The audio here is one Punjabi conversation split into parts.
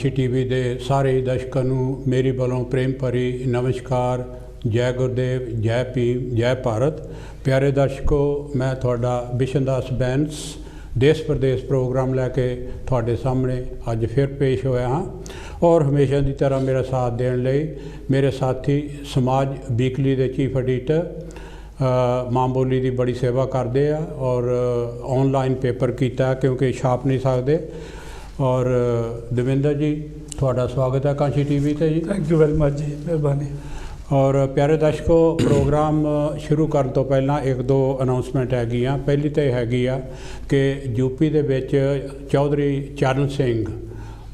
टीवी के सारे ही दर्शकों को मेरी वालों प्रेम भरी नमस्कार। जय गुरुदेव, जय भीम, जय भारत। प्यारे दर्शकों, मैं थोड़ा बिशन दास बैंस देश प्रदेश प्रोग्राम लैके थोड़े सामने अज फिर पेश होया हाँ और हमेशा की तरह मेरा साथ देने लई मेरे साथी समाज वीकली के चीफ एडिटर मां बोली की बड़ी सेवा करते हैं और ऑनलाइन पेपर किया क्योंकि छाप नहीं सकते। और दविंदर जी थोड़ा स्वागत है कांशी टीवी ते जी। थैंक यू वेरी मच जी, मेहरबानी। और प्यारे दर्शकों, प्रोग्राम शुरू करने तो पहला एक दो अनाउंसमेंट हैगी आ। पहली तो हैगी आ कि यूपी दे विच चौधरी चरण सिंह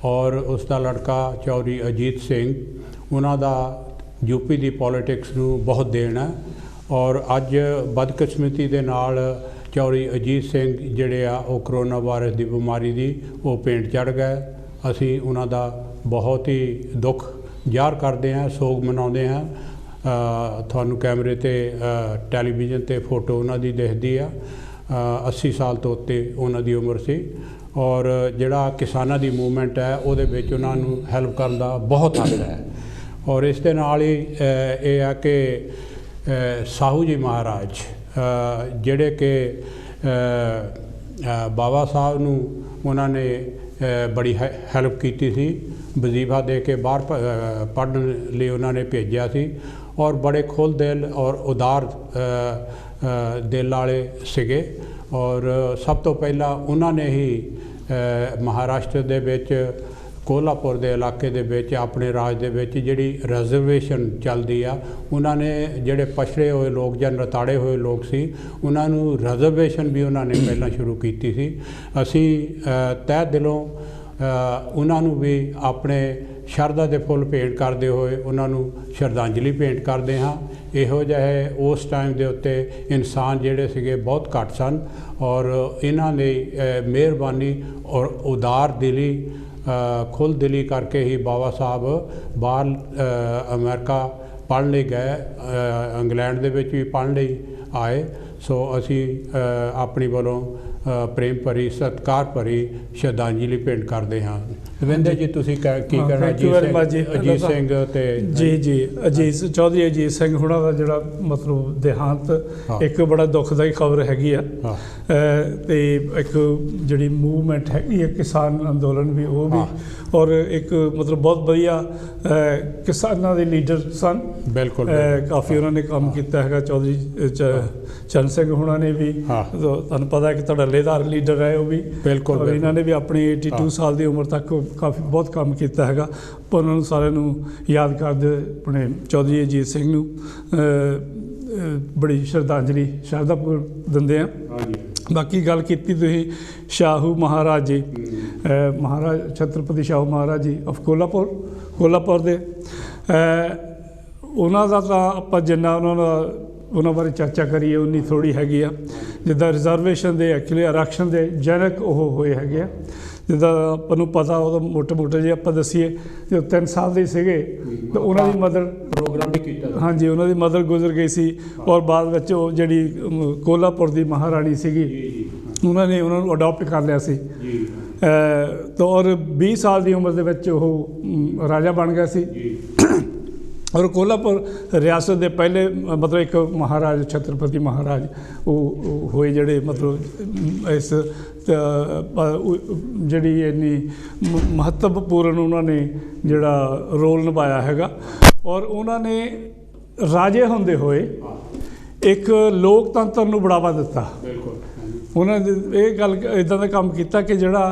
और उसका लड़का चौधरी अजीत सिंह उन्हां दा यूपी की पॉलिटिक्स नूं बहुत देन है और अज बदकिस्मती दे नाल चौधरी अजीत सिंह जिहड़े आ वो कोरोना वायरस की बीमारी की वो पेंट चढ़ गए। असी उन्हां दा बहुत ही दुख ਜ਼ਾਹਰ करते हैं, सोग मनाते हैं। थानू कैमरे ते टैलीविजन ते फोटो उन्होंने दिखती है। 80 साल तो उत्ते उन्होंने उम्र सी और जिहड़ा किसानां दी मूवमेंट है वो उन्होंने हैल्प करने का बहुत हक है। और इस दे नाल ही ये है कि साहू जी महाराज जिहड़े कि बाबा साहब नूं उन्होंने बड़ी हैल्प की सी, वजीफा दे के बाहर पढ़ने लिए उन्होंने भेजा सी और बड़े खुल दिल और उदार दिल वाले सिगे। और सब तो पहला उन्होंने ही महाराष्ट्र दे विच कोल्हापुर के इलाके दे विच अपने राज दे विच जिहड़ी रिजर्वेशन चलती आ उन्होंने जिहड़े पछड़े हुए लोग या रताड़े हुए लोग सी उन्होंने रिजर्वेशन भी उन्होंने पहला शुरू की सी। असी तह दिलों उन्होंने भी अपने शरधा के फुल भेंट करते हुए उन्होंने श्रद्धांजलि भेंट करते हाँ। इहो जिहे उस टाइम के उत्ते इंसान जिहड़े सीगे बहुत घट सन और इन्हां दी मेहरबानी और उदार दिली खुल दिली करके ही बाबा साहब बाहर अमेरिका पढ़ने लई गए, इंग्लैंड दे विच भी पढ़ने लई आए। सो असी अपनी वालों प्रेम भरी सत्कार भरी श्रद्धांजलि भेंट करते हाँ। रविंदर जी तुसी की कहना अजीत सिंह ते जी अजीत चौधरी अजीत सिंह हुणां दा जिहड़ा मतलब देहांत एक बड़ा दुखदाई खबर हैगी आ ते एक जिहड़ी मूवमेंट हैगी है किसान अंदोलन भी वो भी और एक मतलब बहुत बढ़िया किसानां दे लीडर सन। बिल्कुल काफ़ी उन्होंने काम किया है। चौधरी चरण सिंह हुणां ने भी तुहानूं पता है कि धड़ल्लेदार लीडर है वो भी। बिल्कुल इन्होंने भी अपनी 82 साल की उम्र तक काफ़ी बहुत काम किया है। पर उन्होंने सारिਆਂ याद करते अपने चौधरी अजीत सिंह नूं बड़ी श्रद्धांजलि शरधापूर्वक दिंदे हैं। बाकी गल की तुसीं शाहू महाराज जी महाराज छत्रपति शाहू महाराज जी ऑफ कोल्हापुर दे उन्हां दा तां आपां जिन्ना उन्होंने बारे चर्चा करिए उन्नी थोड़ी हैगी आ। जिद्दां रिजर्वेशन दे एक्चुअली आरक्षण दे जनक वो होए हैगे आ। जिद्दां आपां पता वो मोटे मोटे जे आपां दसीए जो 3 साल दे सीगे तो उन्हां दी मदर प्रोग्राम भी कीता। हाँ जी, उन्हां दी मदर गुजर गई सी और बाद विच वो जिहड़ी कोल्हापुर दी महाराणी सीगी उन्होंने उन्होंने अडॉप्ट कर लिया सी तो और 20 साल की उम्र दे विच वो राजा बन गया सी। और कोल्हापुर रियासत के पहले मतलब एक महाराज छत्रपति महाराज वो होए जड़े मतलब इस जड़ी इन्नी महत्वपूर्ण उन्होंने जड़ा रोल निभाया हैगा। और उन्होंने राजे होंदे होए एक लोकतंत्र नूं बढ़ावा दिता। उन्होंने ये गल इदां दा काम किया कि जड़ा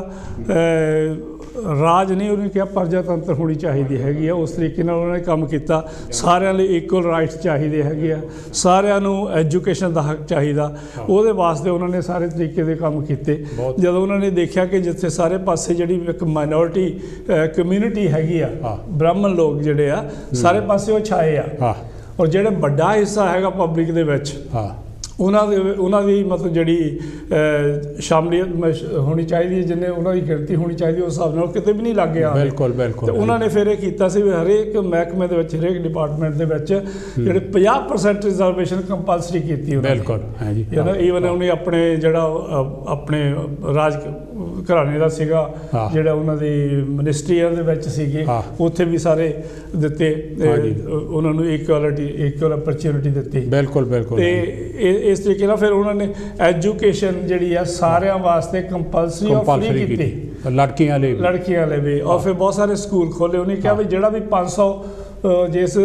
राज नहीं उन्होंने कहा प्रजातंत्र होनी चाहिए हैगी। उस तरीके उन्होंने काम किया। सारिਆਂ ਲਈ इक्वल राइट्स चाहिए हैगे आ, सारिਆਂ ਨੂੰ एजुकेशन का हक चाहिए। वो वास्ते उन्होंने सारे तरीके के काम किए। जब उन्होंने देखा कि जिथे सारे पासे जी एक माइनॉरिटी कम्यूनिटी हैगी आ ब्राह्मण लोग जोड़े आ सारे पासे वो छाए आ और जो बड़ा हिस्सा है पब्लिक के उन्होंने मतलब जी शामलीत होनी चाहिए जिन्हें उन्होंने गिनती होनी चाहिए उस हिसाब से कितने भी नहीं लग गया। बिल्कुल बिल्कुल तो उन्होंने फिर ये किया भी हरेक महकमे के हरेक डिपार्टमेंट के जोड़े 50% रिजर्वेशन कंपलसरी की। बिल्कुल ईवन उन्हें अपने जड़ा अपने राज ਘਰਾਣੇ ਦਾ ਸੀਗਾ ਹਾਂ। ਜਿਹੜਾ ਉਹਨਾਂ ਦੀ ਮਿਨਿਸਟਰੀਆਂ ਦੇ ਵਿੱਚ ਸੀਗੇ ਹਾਂ। ਉੱਥੇ ਵੀ ਸਾਰੇ ਦਿੱਤੇ ਉਹਨਾਂ ਨੂੰ ਇਕੁਅਲ ਅਪਰਚੁਨਿਟੀ ਦਿੱਤੀ। ਬਿਲਕੁਲ ਬਿਲਕੁਲ। ਤੇ ਇਸ ਤਰੀਕੇ ਨਾਲ ਫਿਰ ਉਹਨਾਂ ਨੇ ਐਜੂਕੇਸ਼ਨ ਜਿਹੜੀ ਆ ਸਾਰਿਆਂ ਵਾਸਤੇ ਕੰਪਲਸਰੀ ਕੀਤੀ, ਲੜਕੀਆਂ ਲਈ ਵੀ। ਔਰ ਫਿਰ ਬਹੁਤ ਸਾਰੇ ਸਕੂਲ ਖੋਲ੍ਹੇ। ਉਹਨੇ ਕਿਹਾ ਵੀ ਜਿਹੜਾ ਵੀ 500 ਜਿਸ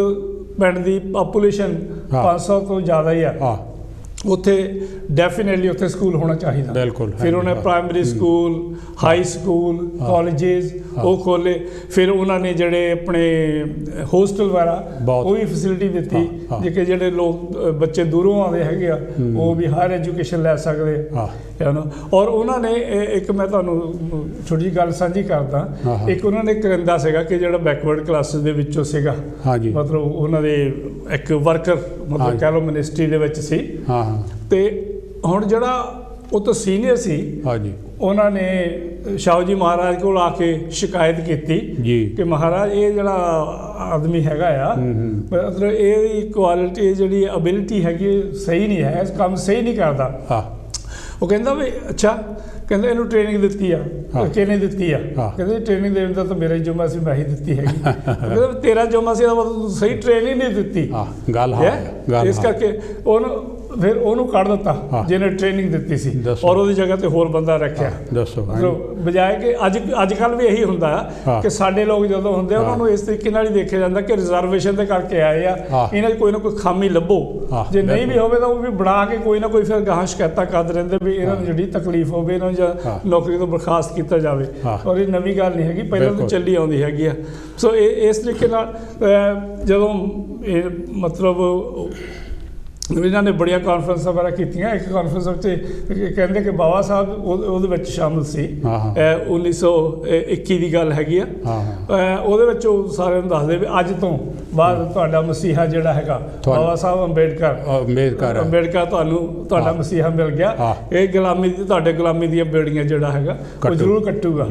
ਪਿੰਡ ਦੀ ਪਾਪੂਲੇਸ਼ਨ 500 ਤੋਂ ਜ਼ਿਆਦਾ ਹੀ ਆ ਉੱਥੇ ਡੈਫੀਨੇਟਲੀ ਉੱਥੇ ਸਕੂਲ ਹੋਣਾ ਚਾਹੀਦਾ। ਬਿਲਕੁਲ। ਫਿਰ ਉਹਨੇ primary school, high school, colleges ਉਹ ਖੋਲ੍ਹੇ। ਫਿਰ ਉਹਨਾਂ ਨੇ ਜਿਹੜੇ ਆਪਣੇ ਹੋਸਟਲ ਵਗੈਰਾ ਉਹ ਵੀ ਫੈਸਿਲਿਟੀ ਦਿੱਤੀ ਕਿ ਜਿਹੜੇ ਲੋਕ ਬੱਚੇ ਦੂਰੋਂ ਆਉਂਦੇ ਹੈਗੇ ਆ ਉਹ ਵੀ ਹਾਇਰ ਐਜੂਕੇਸ਼ਨ ਲੈ ਸਕਦੇ ਹੈ ਨਾ। ਔਰ ਉਹਨਾਂ ਨੇ ਇੱਕ ਮੈਂ ਤੁਹਾਨੂੰ ਛੋਟੀ ਜਿਹੀ ਗੱਲ ਸਾਂਝੀ ਕਰਦਾ। ਇੱਕ ਉਹਨਾਂ ਨੇ ਕਰਿੰਦਾ ਸੀਗਾ ਕਿ ਜਿਹੜਾ ਬੈਕਵਰਡ ਕਲਾਸਿਸ ਦੇ ਵਿੱਚੋਂ ਸੀਗਾ, ਮਤਲਬ ਉਹਨਾਂ ਦੇ ਇੱਕ ਵਰਕਰ ਮਤਲਬ ਕਹਿ ਲਓ ਮਿਨਿਸਟਰੀ ਦੇ ਵਿੱਚ ਸੀ। ਤੇ ਹੁਣ ਜਿਹੜਾ ਉਹ ਤੋਂ ਸੀਨੀਅਰ ਸੀ ਉਹਨਾਂ ਨੇ ਸ਼ਾਹੂ ਜੀ ਮਹਾਰਾਜ ਕੋਲ ਆ ਕੇ ਸ਼ਿਕਾਇਤ ਕੀਤੀ ਕਿ ਮਹਾਰਾਜ ਇਹ ਜਿਹੜਾ ਆਦਮੀ ਹੈਗਾ ਆ ਮਤਲਬ ਇਹਦੀ ਕੁਆਲਿਟੀ ਜਿਹੜੀ ਐਬਿਲਿਟੀ ਹੈਗੀ ਸਹੀ ਨਹੀਂ ਹੈ, ਕੰਮ ਸਹੀ ਨਹੀਂ ਕਰਦਾ। ਉਹ ਕਹਿੰਦਾ ਵੀ ਅੱਛਾ, ਕਹਿੰਦੇ ਇਹਨੂੰ ਟ੍ਰੇਨਿੰਗ ਦਿੱਤੀ ਆ। ਕਿਹਨੇ ਦਿੱਤੀ ਆ? ਕਹਿੰਦੇ ਟ੍ਰੇਨਿੰਗ ਦੇਣ ਦਾ ਤਾਂ ਮੇਰਾ ਹੀ ਜ਼ਿੰਮਾ ਸੀ, ਮੈਂ ਹੀ ਦਿੱਤੀ ਹੈਗੀ। ਕਹਿੰਦਾ ਤੇਰਾ ਜ਼ਿੰਮਾ ਸੀ, ਮਤਲਬ ਸਹੀ ਟ੍ਰੇਨਿੰਗ ਨਹੀਂ ਦਿੱਤੀ। ਇਸ ਕਰਕੇ ਫਿਰ ਉਹਨੂੰ ਕੱਢ ਦਿੱਤਾ ਜਿਹਨੇ ਟ੍ਰੇਨਿੰਗ ਦਿੱਤੀ ਸੀ ਔਰ ਉਹਦੀ ਜਗ੍ਹਾ ਤੇ ਹੋਰ ਬੰਦਾ ਰੱਖਿਆ। ਬਜਾਏ ਕਿ ਅੱਜ ਕੱਲ੍ਹ ਵੀ ਇਹੀ ਹੁੰਦਾ ਕਿ ਸਾਡੇ ਲੋਕ ਜਦੋਂ ਹੁੰਦੇ ਉਹਨਾਂ ਨੂੰ ਇਸ ਤਰੀਕੇ ਨਾਲ ਹੀ ਦੇਖਿਆ ਜਾਂਦਾ ਕਿ ਰਿਜ਼ਰਵੇਸ਼ਨ ਦੇ ਕਰਕੇ ਆਏ ਆ, ਇਹਨਾਂ 'ਚ ਕੋਈ ਨਾ ਕੋਈ ਖਾਮੀ ਲੱਭੋ। ਜੇ ਨਹੀਂ ਵੀ ਹੋਵੇ ਤਾਂ ਉਹ ਵੀ ਬਣਾ ਕੇ ਕੋਈ ਨਾ ਕੋਈ ਫਿਰ ਗਾਹਾਂ ਸ਼ਿਕਾਇਤਾਂ ਕਰਦੇ ਰਹਿੰਦੇ ਵੀ ਇਹਨਾਂ ਨੂੰ ਜਿਹੜੀ ਤਕਲੀਫ ਹੋਵੇ, ਇਹਨਾਂ ਨੂੰ ਜਾਂ ਨੌਕਰੀ ਤੋਂ ਬਰਖਾਸਤ ਕੀਤਾ ਜਾਵੇ। ਔਰ ਇਹ ਨਵੀਂ ਗੱਲ ਨਹੀਂ ਹੈਗੀ, ਪਹਿਲਾਂ ਤੋਂ ਚੱਲੀ ਆਉਂਦੀ ਹੈਗੀ ਆ। ਸੋ ਇਸ ਤਰੀਕੇ ਨਾਲ ਜਦੋਂ ਇਹ ਮਤਲਬ ਇਹਨਾਂ ਨੇ ਬੜੀਆਂ ਕਾਨਫਰੰਸ ਵਗੈਰਾ ਕੀਤੀਆਂ। ਇੱਕ ਕਾਨਫਰੰਸ ਵਿੱਚ ਕਹਿੰਦੇ ਕਿ ਬਾਬਾ ਸਾਹਿਬ ਉਹਦੇ ਵਿੱਚ ਸ਼ਾਮਿਲ ਸੀ। 1921 ਦੀ ਗੱਲ ਹੈਗੀ ਆ। ਉਹਦੇ ਵਿੱਚ ਉਹ ਸਾਰਿਆਂ ਨੂੰ ਦੱਸਦੇ ਵੀ ਅੱਜ ਤੋਂ ਬਾਅਦ ਤੁਹਾਡਾ ਮਸੀਹਾ ਜਿਹੜਾ ਹੈਗਾ ਬਾਬਾ ਸਾਹਿਬ ਅੰਬੇਡਕਰ ਤੁਹਾਡਾ ਮਸੀਹਾ ਮਿਲ ਗਿਆ। ਇਹ ਗੁਲਾਮੀ ਦੀ ਤੁਹਾਡੇ ਗੁਲਾਮੀ ਦੀਆਂ ਬੇੜੀਆਂ ਜਿਹੜਾ ਹੈਗਾ ਉਹ ਜ਼ਰੂਰ ਕੱਟੂਗਾ।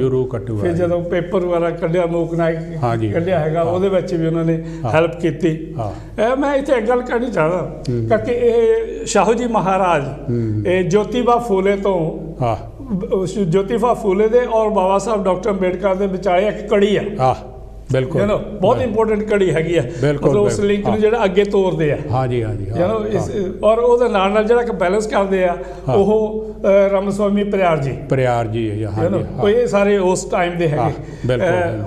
ਫਿਰ ਜਦੋਂ ਪੇਪਰ ਵਗੈਰਾ ਕੱਢਿਆ, ਮੂਕ ਨਾਇਕ ਕੱਢਿਆ ਹੈਗਾ, ਉਹਦੇ ਵਿੱਚ ਵੀ ਉਹਨਾਂ ਨੇ ਹੈਲਪ ਕੀਤੀ। ਮੈਂ ਇੱਥੇ ਇੱਕ ਗੱਲ ਕਹਿਣੀ ਚਾਹੁੰਦਾ ਕਿ ਇਹ ਸ਼ਾਹੂ ਜੀ ਮਹਾਰਾਜ ਇਹ ਜੋਤੀਬਾ ਫੂਲੇ ਤੋਂ ਜੋਤੀਬਾ ਫੂਲੇ ਦੇ ਔਰ ਬਾਬਾ ਸਾਹਿਬ ਡਾਕਟਰ ਅੰਬੇਡਕਰ ਦੇ ਵਿਚਾਲੇ ਇੱਕ ਕੜੀ ਆ। ਬਿਲਕੁਲ ਬਹੁਤ ਇੰਪੋਰਟੈਂਟ ਕੜੀ ਹੈਗੀ ਆ। ਮਤਲਬ ਉਸ ਲਿੰਕ ਨੂੰ ਜਿਹੜਾ ਅੱਗੇ ਤੋਰਦੇ ਆ। ਔਰ ਉਹਦੇ ਨਾਲ ਨਾਲ ਜਿਹੜਾ ਬੈਲੈਂਸ ਕਰਦੇ ਆ ਉਹ ਰਾਮਸਵਾਮੀ ਪਰਿਆਰ ਜੀ ਇਹ ਸਾਰੇ ਉਸ ਟਾਈਮ ਦੇ ਹੈਗੇ।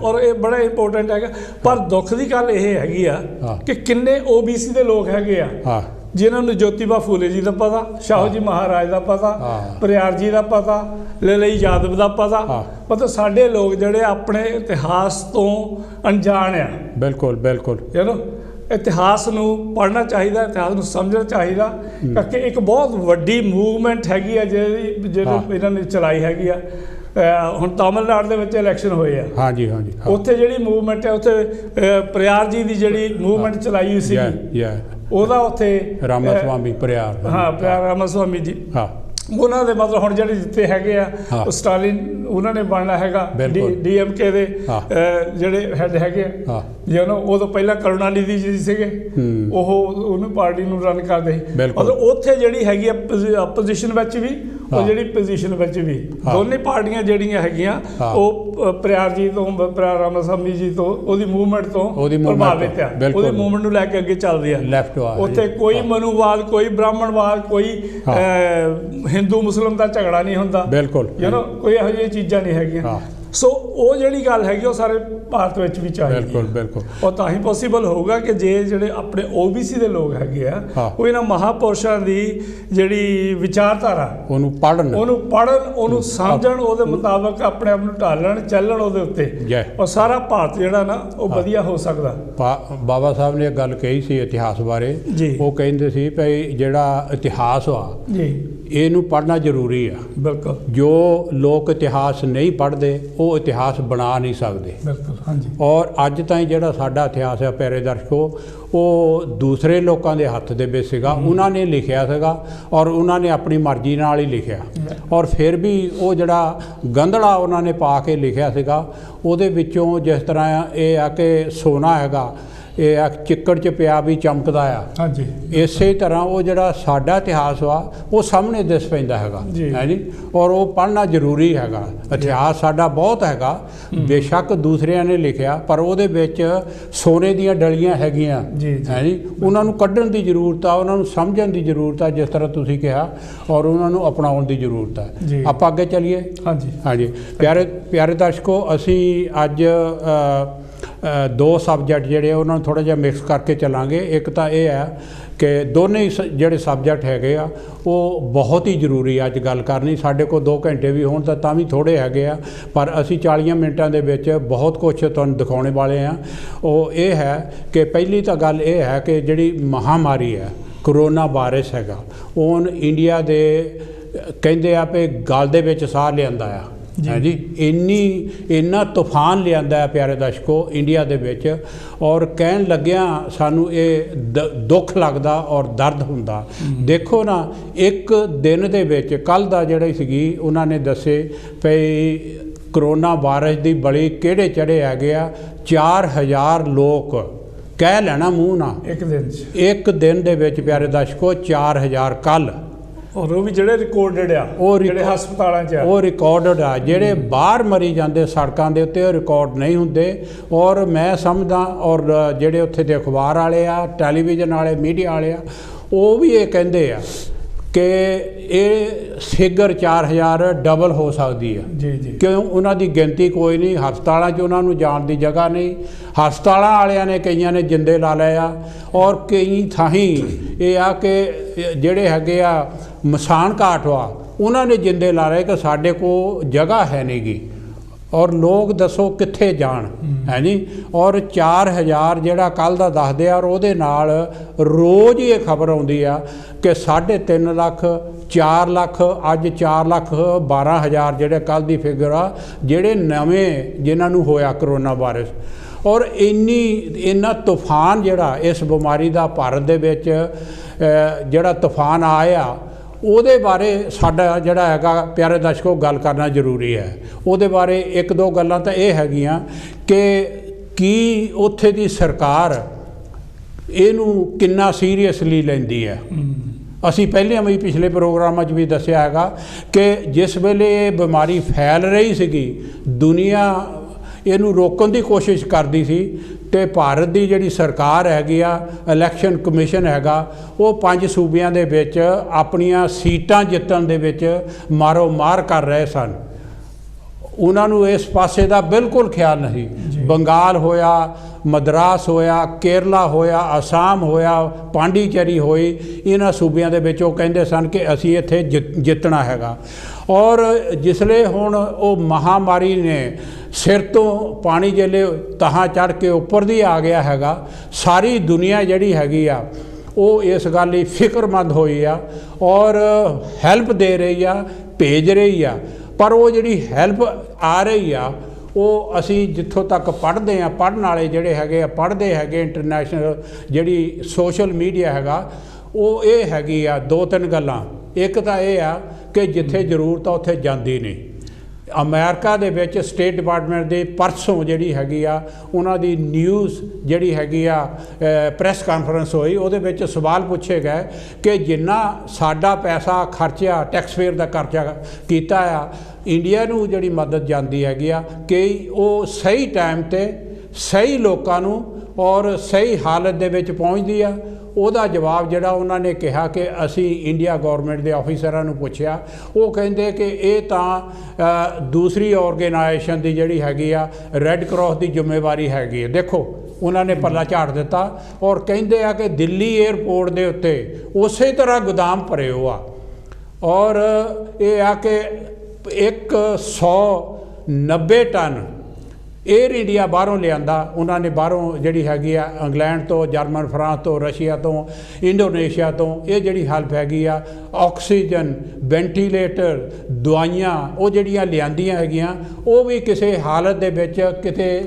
ਔਰ ਇਹ ਬੜਾ ਇੰਪੋਰਟੈਂਟ ਹੈਗਾ। ਪਰ ਦੁੱਖ ਦੀ ਗੱਲ ਇਹ ਹੈਗੀ ਆ ਕਿ ਕਿੰਨੇ OBC ਦੇ ਲੋਕ ਹੈਗੇ ਆ ਜਿਨ੍ਹਾਂ ਨੂੰ ਜੋਤੀਬਾ ਫੂਲੇ ਜੀ ਦਾ ਪਤਾ, ਸ਼ਾਹੂ ਜੀ ਮਹਾਰਾਜ ਦਾ ਪਤਾ, ਪਰਿਆਰ ਜੀ ਦਾ ਪਤਾ, ਲੇਲੀ ਯਾਦਵ ਦਾ ਪਤਾ। ਮਤਲਬ ਸਾਡੇ ਲੋਕ ਜਿਹੜੇ ਆਪਣੇ ਇਤਿਹਾਸ ਤੋਂ ਅਣਜਾਣ ਆ। ਬਿਲਕੁਲ। ਇਤਿਹਾਸ ਨੂੰ ਪੜ੍ਹਨਾ ਚਾਹੀਦਾ, ਇਤਿਹਾਸ ਨੂੰ ਸਮਝਣਾ ਚਾਹੀਦਾ ਕਿਉਂਕਿ ਇੱਕ ਬਹੁਤ ਵੱਡੀ ਮੂਵਮੈਂਟ ਹੈਗੀ ਆ ਜਿਹੜੀ ਇਹਨਾਂ ਨੇ ਚਲਾਈ ਹੈਗੀ ਆ। ਹੁਣ ਤਾਮਿਲਨਾਡੂ ਦੇ ਵਿੱਚ ਇਲੈਕਸ਼ਨ ਹੋਏ ਆ। ਉੱਥੇ ਜਿਹੜੀ ਮੂਵਮੈਂਟ ਹੈ, ਉੱਥੇ ਪਰਿਆਰ ਜੀ ਦੀ ਜਿਹੜੀ ਮੂਵਮੈਂਟ ਚਲਾਈ ਹੋਈ ਸੀ ਉਹਦਾ ਉੱਥੇ ਰਾਮਾਸਵਾਮੀ ਪਰਿਆਰ ਰਾਮਾਸਵਾਮੀ ਜੀ ਉਹਨਾਂ ਦੇ ਮਤਲਬ ਹੁਣ ਜਿਹੜੇ ਜਿੱਥੇ ਹੈਗੇ ਆ ਸਟਾਲਿਨ ਉਹਨਾਂ ਨੇ ਬਣਨਾ ਹੈਗਾ। DMK ਦੇ ਜਿਹੜੇ ਹੈਡ ਹੈਗੇ ਆ ਉਦੋਂ ਪਹਿਲਾਂ ਕਰੁਣਾਨਿਧੀ ਜੀ ਸੀਗੇ, ਉਹਨੂੰ ਪਾਰਟੀ ਨੂੰ ਰਨ ਕਰਦੇ ਸੀ। ਮਤਲਬ ਉੱਥੇ ਜਿਹੜੀ ਹੈਗੀ ਆ ਪੋਜੀਸ਼ਨ ਵਿੱਚ ਵੀ ਉਹ ਜਿਹੜੀ ਪੋਜੀਸ਼ਨ ਵਿੱਚ ਵੀ ਦੋਨੇ ਪਾਰਟੀਆਂ ਜਿਹੜੀਆਂ ਹੈਗੀਆਂ ਉਹ ਪਰਿਆਰ ਜੀ ਤੋਂ, ਪਰਿਆਰ ਰਾਮਾਸਵਾਮੀ ਜੀ ਤੋਂ, ਉਹਦੀ ਮੂਵਮੈਂਟ ਤੋਂ ਪ੍ਰਭਾਵਿਤ ਆ। ਉਹਦੀ ਮੂਵਮੈਂਟ ਨੂੰ ਲੈ ਕੇ ਅੱਗੇ ਚੱਲਦੇ ਆ। ਉੱਥੇ ਕੋਈ ਮਨੂਵਾਦ, ਕੋਈ ਬ੍ਰਾਹਮਣਵਾਦ, ਕੋਈ ਹਿੰਦੂ ਮੁਸਲਿਮ ਦਾ ਝਗੜਾ ਨਹੀਂ ਹੁੰਦਾ। ਕੋਈ ਇਹੋ ਜਿਹੀਆਂ ਚੀਜ਼ਾਂ ਨਹੀਂ ਹੈਗੀਆਂ। ਸੋ ਉਹ ਜਿਹੜੀ ਗੱਲ ਹੈਗੀ ਉਹ ਸਾਰੇ ਭਾਰਤ ਵਿੱਚ ਵੀ ਚਾਹੀਦੀ ਹੈ। ਉਹ ਤਾਂ ਹੀ ਪੋਸੀਬਲ ਹੋਊਗਾ ਕਿ ਜੇ ਜਿਹੜੇ ਆਪਣੇ OBC ਦੇ ਲੋਕ ਹੈਗੇ ਆ ਉਹ ਇਹਨਾਂ ਮਹਾਂਪੁਰਸ਼ਾਂ ਦੀ ਜਿਹੜੀ ਵਿਚਾਰਧਾਰਾ ਉਹਨੂੰ ਪੜ੍ਹਨ, ਉਹਨੂੰ ਸਮਝਣ, ਉਹਦੇ ਮੁਤਾਬਕ ਆਪਣੇ ਆਪ ਨੂੰ ਢਾਲਣ, ਚੱਲਣ ਉਹਦੇ ਉੱਤੇ। ਔਰ ਸਾਰਾ ਭਾਰਤ ਜਿਹੜਾ ਨਾ ਉਹ ਵਧੀਆ ਹੋ ਸਕਦਾ। ਬਾਬਾ ਸਾਹਿਬ ਨੇ ਇੱਕ ਗੱਲ ਕਹੀ ਸੀ ਇਤਿਹਾਸ ਬਾਰੇ। ਉਹ ਕਹਿੰਦੇ ਸੀ ਭਾਈ ਜਿਹੜਾ ਇਤਿਹਾਸ ਆ ਇਹਨੂੰ ਪੜ੍ਹਨਾ ਜ਼ਰੂਰੀ ਆ। ਬਿਲਕੁਲ। ਜੋ ਲੋਕ ਇਤਿਹਾਸ ਨਹੀਂ ਪੜ੍ਹਦੇ ਉਹ ਇਤਿਹਾਸ ਬਣਾ ਨਹੀਂ ਸਕਦੇ। ਔਰ ਅੱਜ ਤਾਈਂ ਜਿਹੜਾ ਸਾਡਾ ਇਤਿਹਾਸ ਹੈ ਪਿਆਰੇ ਦਰਸ਼ਕੋ, ਉਹ ਦੂਸਰੇ ਲੋਕਾਂ ਦੇ ਹੱਥ ਦੇ ਵਿੱਚ ਸੀਗਾ। ਉਹਨਾਂ ਨੇ ਲਿਖਿਆ ਸੀਗਾ ਔਰ ਉਹਨਾਂ ਨੇ ਆਪਣੀ ਮਰਜ਼ੀ ਨਾਲ ਹੀ ਲਿਖਿਆ। ਔਰ ਫਿਰ ਵੀ ਉਹ ਜਿਹੜਾ ਗੰਧਲਾ ਉਹਨਾਂ ਨੇ ਪਾ ਕੇ ਲਿਖਿਆ ਸੀਗਾ ਉਹਦੇ ਵਿੱਚੋਂ ਜਿਸ ਤਰ੍ਹਾਂ ਇਹ ਆ ਕਿ ਸੋਨਾ ਹੈਗਾ, ਇਹ ਆ ਚਿੱਕੜ 'ਚ ਪਿਆ ਵੀ ਚਮਕਦਾ ਆ। ਹਾਂਜੀ। ਇਸੇ ਤਰ੍ਹਾਂ ਉਹ ਜਿਹੜਾ ਸਾਡਾ ਇਤਿਹਾਸ ਵਾ ਉਹ ਸਾਹਮਣੇ ਦਿਸ ਪੈਂਦਾ ਹੈਗਾ ਹੈ ਜੀ, ਔਰ ਉਹ ਪੜ੍ਹਨਾ ਜ਼ਰੂਰੀ ਹੈਗਾ। ਇਤਿਹਾਸ ਸਾਡਾ ਬਹੁਤ ਹੈਗਾ, ਬੇਸ਼ੱਕ ਦੂਸਰਿਆਂ ਨੇ ਲਿਖਿਆ, ਪਰ ਉਹਦੇ ਵਿੱਚ ਸੋਨੇ ਦੀਆਂ ਡਲੀਆਂ ਹੈਗੀਆਂ ਹੈ ਜੀ। ਉਹਨਾਂ ਨੂੰ ਕੱਢਣ ਦੀ ਜ਼ਰੂਰਤ ਆ, ਉਹਨਾਂ ਨੂੰ ਸਮਝਣ ਦੀ ਜ਼ਰੂਰਤ ਆ, ਜਿਸ ਤਰ੍ਹਾਂ ਤੁਸੀਂ ਕਿਹਾ, ਔਰ ਉਹਨਾਂ ਨੂੰ ਅਪਣਾਉਣ ਦੀ ਜ਼ਰੂਰਤ ਹੈ। ਆਪਾਂ ਅੱਗੇ ਚੱਲੀਏ। ਹਾਂਜੀ ਪਿਆਰੇ ਦਰਸ਼ਕੋ, ਅਸੀਂ ਅੱਜ ਦੋ ਸਬਜੈਕਟ ਜਿਹੜੇ ਉਹਨਾਂ ਨੂੰ ਥੋੜ੍ਹਾ ਜਿਹਾ ਮਿਕਸ ਕਰਕੇ ਚੱਲਾਂਗੇ। ਇੱਕ ਤਾਂ ਇਹ ਹੈ ਕਿ ਦੋਨੇ ਹੀ ਜਿਹੜੇ ਸਬਜੈਕਟ ਹੈਗੇ ਆ ਉਹ ਬਹੁਤ ਹੀ ਜ਼ਰੂਰੀ ਅੱਜ ਗੱਲ ਕਰਨੀ। ਸਾਡੇ ਕੋਲ 2 ਘੰਟੇ ਵੀ ਹੋਣ ਤਾਂ ਵੀ ਥੋੜ੍ਹੇ ਹੈਗੇ ਆ, ਪਰ ਅਸੀਂ 40 ਮਿੰਟਾਂ ਦੇ ਵਿੱਚ ਬਹੁਤ ਕੁਛ ਤੁਹਾਨੂੰ ਦਿਖਾਉਣੇ ਵਾਲੇ ਆ। ਉਹ ਇਹ ਹੈ ਕਿ ਪਹਿਲੀ ਤਾਂ ਗੱਲ ਇਹ ਹੈ ਕਿ ਜਿਹੜੀ ਮਹਾਂਮਾਰੀ ਹੈ, ਕਰੋਨਾ ਵਾਇਰਸ ਹੈਗਾ, ਉਹ ਇੰਡੀਆ ਦੇ ਕਹਿੰਦੇ ਆ ਵੀ ਗਲ ਦੇ ਵਿੱਚ ਸਾਹ ਲਿਆਂਦਾ ਆ ਹੈ ਜੀ। ਇੰਨਾ ਤੂਫਾਨ ਲਿਆਂਦਾ ਪਿਆਰੇ ਦਰਸ਼ਕੋ ਇੰਡੀਆ ਦੇ ਵਿੱਚ, ਔਰ ਕਹਿਣ ਲੱਗਿਆ ਸਾਨੂੰ ਇਹ ਦੁੱਖ ਲੱਗਦਾ ਔਰ ਦਰਦ ਹੁੰਦਾ। ਦੇਖੋ ਨਾ, ਇੱਕ ਦਿਨ ਦੇ ਵਿੱਚ ਕੱਲ੍ਹ ਦਾ ਜਿਹੜੀ ਸੀਗੀ ਉਹਨਾਂ ਨੇ ਦੱਸੇ ਪਈ ਕਰੋਨਾ ਵਾਇਰਸ ਦੀ ਬਲੀ ਕਿਹੜੇ ਚੜ੍ਹੇ ਹੈਗੇ ਆ। 4000 ਲੋਕ ਕਹਿ ਲੈਣਾ ਮੂੰਹ ਨਾਲ ਇੱਕ ਦਿਨ ਦੇ ਵਿੱਚ ਪਿਆਰੇ ਦਰਸ਼ਕੋ 4000 ਕੱਲ੍ਹ, ਔਰ ਉਹ ਵੀ ਜਿਹੜੇ ਰਿਕਾਰਡਡ ਆ, ਉਹ ਜਿਹੜੇ ਹਸਪਤਾਲਾਂ 'ਚ ਉਹ ਰਿਕਾਰਡਡ ਆ। ਜਿਹੜੇ ਬਾਹਰ ਮਰੀ ਜਾਂਦੇ ਸੜਕਾਂ ਦੇ ਉੱਤੇ ਉਹ ਰਿਕਾਰਡ ਨਹੀਂ ਹੁੰਦੇ। ਔਰ ਮੈਂ ਸਮਝਦਾ, ਔਰ ਜਿਹੜੇ ਉੱਥੇ ਦੇ ਅਖਬਾਰ ਵਾਲੇ ਆ, ਟੈਲੀਵਿਜ਼ਨ ਵਾਲੇ, ਮੀਡੀਆ ਵਾਲੇ ਆ, ਉਹ ਵੀ ਇਹ ਕਹਿੰਦੇ ਆ ਕਿ ਇਹ ਫਿਗਰ 4000 ਡਬਲ ਹੋ ਸਕਦੀ ਆ। ਕਿਉਂ? ਉਹਨਾਂ ਦੀ ਗਿਣਤੀ ਕੋਈ ਨਹੀਂ, ਹਸਪਤਾਲਾਂ 'ਚ ਉਹਨਾਂ ਨੂੰ ਜਾਣ ਦੀ ਜਗ੍ਹਾ ਨਹੀਂ। ਹਸਪਤਾਲਾਂ ਵਾਲਿਆਂ ਨੇ ਕਈਆਂ ਨੇ ਜਿੰਦੇ ਲਾ ਲਏ ਆ, ਔਰ ਕਈ ਥਾਈਂ ਇਹ ਆ ਕਿ ਜਿਹੜੇ ਹੈਗੇ ਆ ਮਸਾਨ ਘਾਟ ਵਾ, ਉਹਨਾਂ ਨੇ ਜਿੰਦੇ ਲਾ ਲਏ ਕਿ ਸਾਡੇ ਕੋਲ ਜਗ੍ਹਾ ਹੈ ਨਹੀਂ ਗੀ, ਔਰ ਲੋਕ ਦੱਸੋ ਕਿੱਥੇ ਜਾਣ ਹੈ ਜੀ। ਔਰ 4000 ਜਿਹੜਾ ਕੱਲ੍ਹ ਦਾ ਦੱਸਦੇ ਆ, ਔਰ ਉਹਦੇ ਨਾਲ ਰੋਜ਼ ਹੀ ਇਹ ਖਬਰ ਆਉਂਦੀ ਆ ਕਿ 3.5 ਲੱਖ, 4 ਲੱਖ, ਅੱਜ 4,12,000 ਜਿਹੜੇ ਕੱਲ੍ਹ ਦੀ ਫਿਗਰ ਆ, ਜਿਹੜੇ ਨਵੇਂ ਜਿਨ੍ਹਾਂ ਨੂੰ ਹੋਇਆ ਕਰੋਨਾ ਵਾਇਰਸ। ਔਰ ਇੰਨਾ ਤੂਫਾਨ ਜਿਹੜਾ ਇਸ ਬਿਮਾਰੀ ਦਾ ਭਾਰਤ ਦੇ ਵਿੱਚ ਜਿਹੜਾ ਤੂਫਾਨ ਆਇਆ, ਉਹਦੇ ਬਾਰੇ ਸਾਡਾ ਜਿਹੜਾ ਹੈਗਾ ਪਿਆਰੇ ਦਰਸ਼ਕੋ ਗੱਲ ਕਰਨਾ ਜ਼ਰੂਰੀ ਹੈ। ਉਹਦੇ ਬਾਰੇ 1-2 ਗੱਲਾਂ ਤਾਂ ਇਹ ਹੈਗੀਆਂ ਕਿ ਕੀ ਉੱਥੇ ਦੀ ਸਰਕਾਰ ਇਹਨੂੰ ਕਿੰਨਾ ਸੀਰੀਅਸਲੀ ਲੈਂਦੀ ਹੈ। ਅਸੀਂ ਪਹਿਲਾਂ ਵੀ ਪਿਛਲੇ ਪ੍ਰੋਗਰਾਮਾਂ 'ਚ ਵੀ ਦੱਸਿਆ ਹੈਗਾ ਕਿ ਜਿਸ ਵੇਲੇ ਇਹ ਬਿਮਾਰੀ ਫੈਲ ਰਹੀ ਸੀਗੀ, ਦੁਨੀਆ ਇਹਨੂੰ ਰੋਕਣ ਦੀ ਕੋਸ਼ਿਸ਼ ਕਰਦੀ ਸੀ, ਅਤੇ ਭਾਰਤ ਦੀ ਜਿਹੜੀ ਸਰਕਾਰ ਹੈਗੀ ਆ, ਇਲੈਕਸ਼ਨ ਕਮਿਸ਼ਨ ਹੈਗਾ, ਉਹ 5 ਸੂਬਿਆਂ ਦੇ ਵਿੱਚ ਆਪਣੀਆਂ ਸੀਟਾਂ ਜਿੱਤਣ ਦੇ ਵਿੱਚ ਮਾਰੋ ਮਾਰ ਕਰ ਰਹੇ ਸਨ। ਉਹਨਾਂ ਨੂੰ ਇਸ ਪਾਸੇ ਦਾ ਬਿਲਕੁਲ ਖਿਆਲ ਨਹੀਂ। ਬੰਗਾਲ ਹੋਇਆ, ਮਦਰਾਸ ਹੋਇਆ, ਕੇਰਲਾ ਹੋਇਆ, ਅਸਾਮ ਹੋਇਆ, ਪਾਂਡੀਚੇਰੀ ਹੋਈ, ਇਹਨਾਂ ਸੂਬਿਆਂ ਦੇ ਵਿੱਚ ਉਹ ਕਹਿੰਦੇ ਸਨ ਕਿ ਅਸੀਂ ਇੱਥੇ ਜਿੱਤਣਾ ਹੈਗਾ। ਔਰ ਜਿਸਲੇ ਹੁਣ ਉਹ ਮਹਾਂਮਾਰੀ ਨੇ ਸਿਰ ਤੋਂ ਪਾਣੀ ਜਿਹੜੇ ਤਹਾਂ ਚੜ੍ਹ ਕੇ ਉੱਪਰ ਦੀ ਆ ਗਿਆ ਹੈਗਾ, ਸਾਰੀ ਦੁਨੀਆ ਜਿਹੜੀ ਹੈਗੀ ਆ ਉਹ ਇਸ ਗੱਲ ਲਈ ਫਿਕਰਮੰਦ ਹੋਈ ਆ, ਔਰ ਹੈਲਪ ਦੇ ਰਹੀ ਆ, ਭੇਜ ਰਹੀ ਆ। ਪਰ ਉਹ ਜਿਹੜੀ ਹੈਲਪ ਆ ਰਹੀ ਆ, ਉਹ ਅਸੀਂ ਜਿੱਥੋਂ ਤੱਕ ਪੜ੍ਹਦੇ ਹਾਂ, ਪੜ੍ਹਨ ਵਾਲੇ ਜਿਹੜੇ ਹੈਗੇ ਆ ਪੜ੍ਹਦੇ ਹੈਗੇ, ਇੰਟਰਨੈਸ਼ਨਲ ਜਿਹੜੀ ਸੋਸ਼ਲ ਮੀਡੀਆ ਹੈਗਾ, ਉਹ ਇਹ ਹੈਗੀ ਆ 2-3 ਗੱਲਾਂ। ਇੱਕ ਤਾਂ ਇਹ ਆ ਕਿ ਜਿੱਥੇ ਜ਼ਰੂਰਤ ਆ ਉੱਥੇ ਜਾਂਦੀ ਨਹੀਂ। ਅਮਰੀਕਾ ਦੇ ਵਿੱਚ ਸਟੇਟ ਡਿਪਾਰਟਮੈਂਟ ਦੇ ਪਰਸੋਂ ਜਿਹੜੀ ਹੈਗੀ ਆ, ਉਹਨਾਂ ਦੀ ਨਿਊਜ਼ ਜਿਹੜੀ ਹੈਗੀ ਆ ਪ੍ਰੈਸ ਕਾਨਫਰੰਸ ਹੋਈ, ਉਹਦੇ ਵਿੱਚ ਸਵਾਲ ਪੁੱਛੇ ਗਏ ਕਿ ਜਿੰਨਾ ਸਾਡਾ ਪੈਸਾ ਖਰਚਿਆ, ਟੈਕਸਪੇਅਰ ਦਾ ਖਰਚਾ ਕੀਤਾ ਆ, ਇੰਡੀਆ ਨੂੰ ਜਿਹੜੀ ਮਦਦ ਜਾਂਦੀ ਹੈਗੀ ਆ, ਕਿ ਉਹ ਸਹੀ ਟਾਈਮ 'ਤੇ ਸਹੀ ਲੋਕਾਂ ਨੂੰ ਔਰ ਸਹੀ ਹਾਲਤ ਦੇ ਵਿੱਚ ਪਹੁੰਚਦੀ ਆ। ਉਹਦਾ ਜਵਾਬ ਜਿਹੜਾ ਉਹਨਾਂ ਨੇ ਕਿਹਾ ਕਿ ਅਸੀਂ ਇੰਡੀਆ ਗੌਰਮੈਂਟ ਦੇ ਆਫੀਸਰਾਂ ਨੂੰ ਪੁੱਛਿਆ, ਉਹ ਕਹਿੰਦੇ ਕਿ ਇਹ ਤਾਂ ਦੂਸਰੀ ਆਰਗੇਨਾਈਜੇਸ਼ਨ ਦੀ ਜਿਹੜੀ ਹੈਗੀ ਆ, ਰੈੱਡ ਕਰਾਸ ਦੀ ਜ਼ਿੰਮੇਵਾਰੀ ਹੈਗੀ ਹੈ। ਦੇਖੋ ਉਹਨਾਂ ਨੇ ਪੱਲਾ ਝਾੜ ਦਿੱਤਾ, ਔਰ ਕਹਿੰਦੇ ਆ ਕਿ ਦਿੱਲੀ ਏਅਰਪੋਰਟ ਦੇ ਉੱਤੇ ਉਸੇ ਤਰ੍ਹਾਂ ਗੋਦਾਮ ਭਰੇ ਹੋ ਆ, ਔਰ ਇਹ ਆ ਕਿ 190 ਟਨ ਏਅਰ ਇੰਡੀਆ ਬਾਹਰੋਂ ਲਿਆਂਦਾ ਉਹਨਾਂ ਨੇ, ਬਾਹਰੋਂ ਜਿਹੜੀ ਹੈਗੀ ਆ ਇੰਗਲੈਂਡ ਤੋਂ, ਜਰਮਨ, ਫਰਾਂਸ ਤੋਂ, ਰਸ਼ੀਆ ਤੋਂ, ਇੰਡੋਨੇਸ਼ੀਆ ਤੋਂ, ਇਹ ਜਿਹੜੀ ਹੈਲਪ ਹੈਗੀ ਆ, ਆਕਸੀਜਨ, ਵੈਂਟੀਲੇਟਰ, ਦਵਾਈਆਂ, ਉਹ ਜਿਹੜੀਆਂ ਲਿਆਂਦੀਆਂ ਹੈਗੀਆਂ, ਉਹ ਵੀ ਕਿਸੇ ਹਾਲਤ ਦੇ ਵਿੱਚ ਕਿਤੇ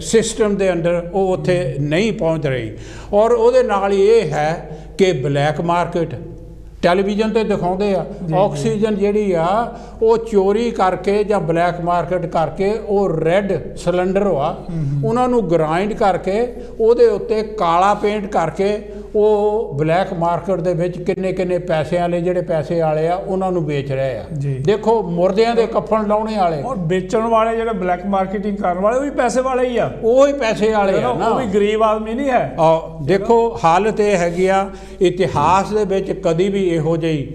ਸਿਸਟਮ ਦੇ ਅੰਦਰ ਉਹ ਉੱਥੇ ਨਹੀਂ ਪਹੁੰਚ ਰਹੀ। ਔਰ ਉਹਦੇ ਨਾਲ ਹੀ ਇਹ ਹੈ ਕਿ ਬਲੈਕ ਮਾਰਕੀਟ ਟੈਲੀਵਿਜ਼ਨ ਤੇ ਦਿਖਾਉਂਦੇ ਆ। ਆਕਸੀਜਨ ਜਿਹੜੀ ਆ ਉਹ ਚੋਰੀ ਕਰਕੇ ਜਾਂ ਬਲੈਕ ਮਾਰਕੀਟ ਕਰਕੇ ਉਹ ਰੈੱਡ ਸਿਲੰਡਰ ਆ ਉਹਨਾਂ ਨੂੰ ਗ੍ਰਾਈਂਡ ਕਰਕੇ ਉਹਦੇ ਉੱਤੇ ਕਾਲਾ ਪੇਂਟ ਕਰਕੇ ਉਹ ਬਲੈਕ ਮਾਰਕੀਟ ਦੇ ਵਿੱਚ ਕਿੰਨੇ ਕਿੰਨੇ ਪੈਸਿਆਂ ਵਾਲੇ ਜਿਹੜੇ ਪੈਸੇ ਵਾਲੇ ਆ ਉਹਨਾਂ ਨੂੰ ਵੇਚ ਰਹੇ ਆ। ਦੇਖੋ ਮੁਰਦਿਆਂ ਦੇ ਕਫਨ ਲਾਉਣੇ ਵਾਲੇ ਔਰ ਵੇਚਣ ਵਾਲੇ ਜਿਹੜੇ ਬਲੈਕ ਮਾਰਕੀਟਿੰਗ ਕਰਨ ਵਾਲੇ ਉਹ ਵੀ ਪੈਸੇ ਵਾਲੇ ਹੀ ਆ, ਉਹ ਹੀ ਪੈਸੇ ਵਾਲੇ ਆ ਨਾ, ਉਹ ਵੀ ਗਰੀਬ ਆਦਮੀ ਨਹੀਂ ਹੈ। ਦੇਖੋ ਹਾਲਤ ਇਹ ਹੈਗੀ ਆ, ਇਤਿਹਾਸ ਦੇ ਵਿੱਚ ਕਦੀ ਵੀ ਇਹੋ ਜਿਹੀ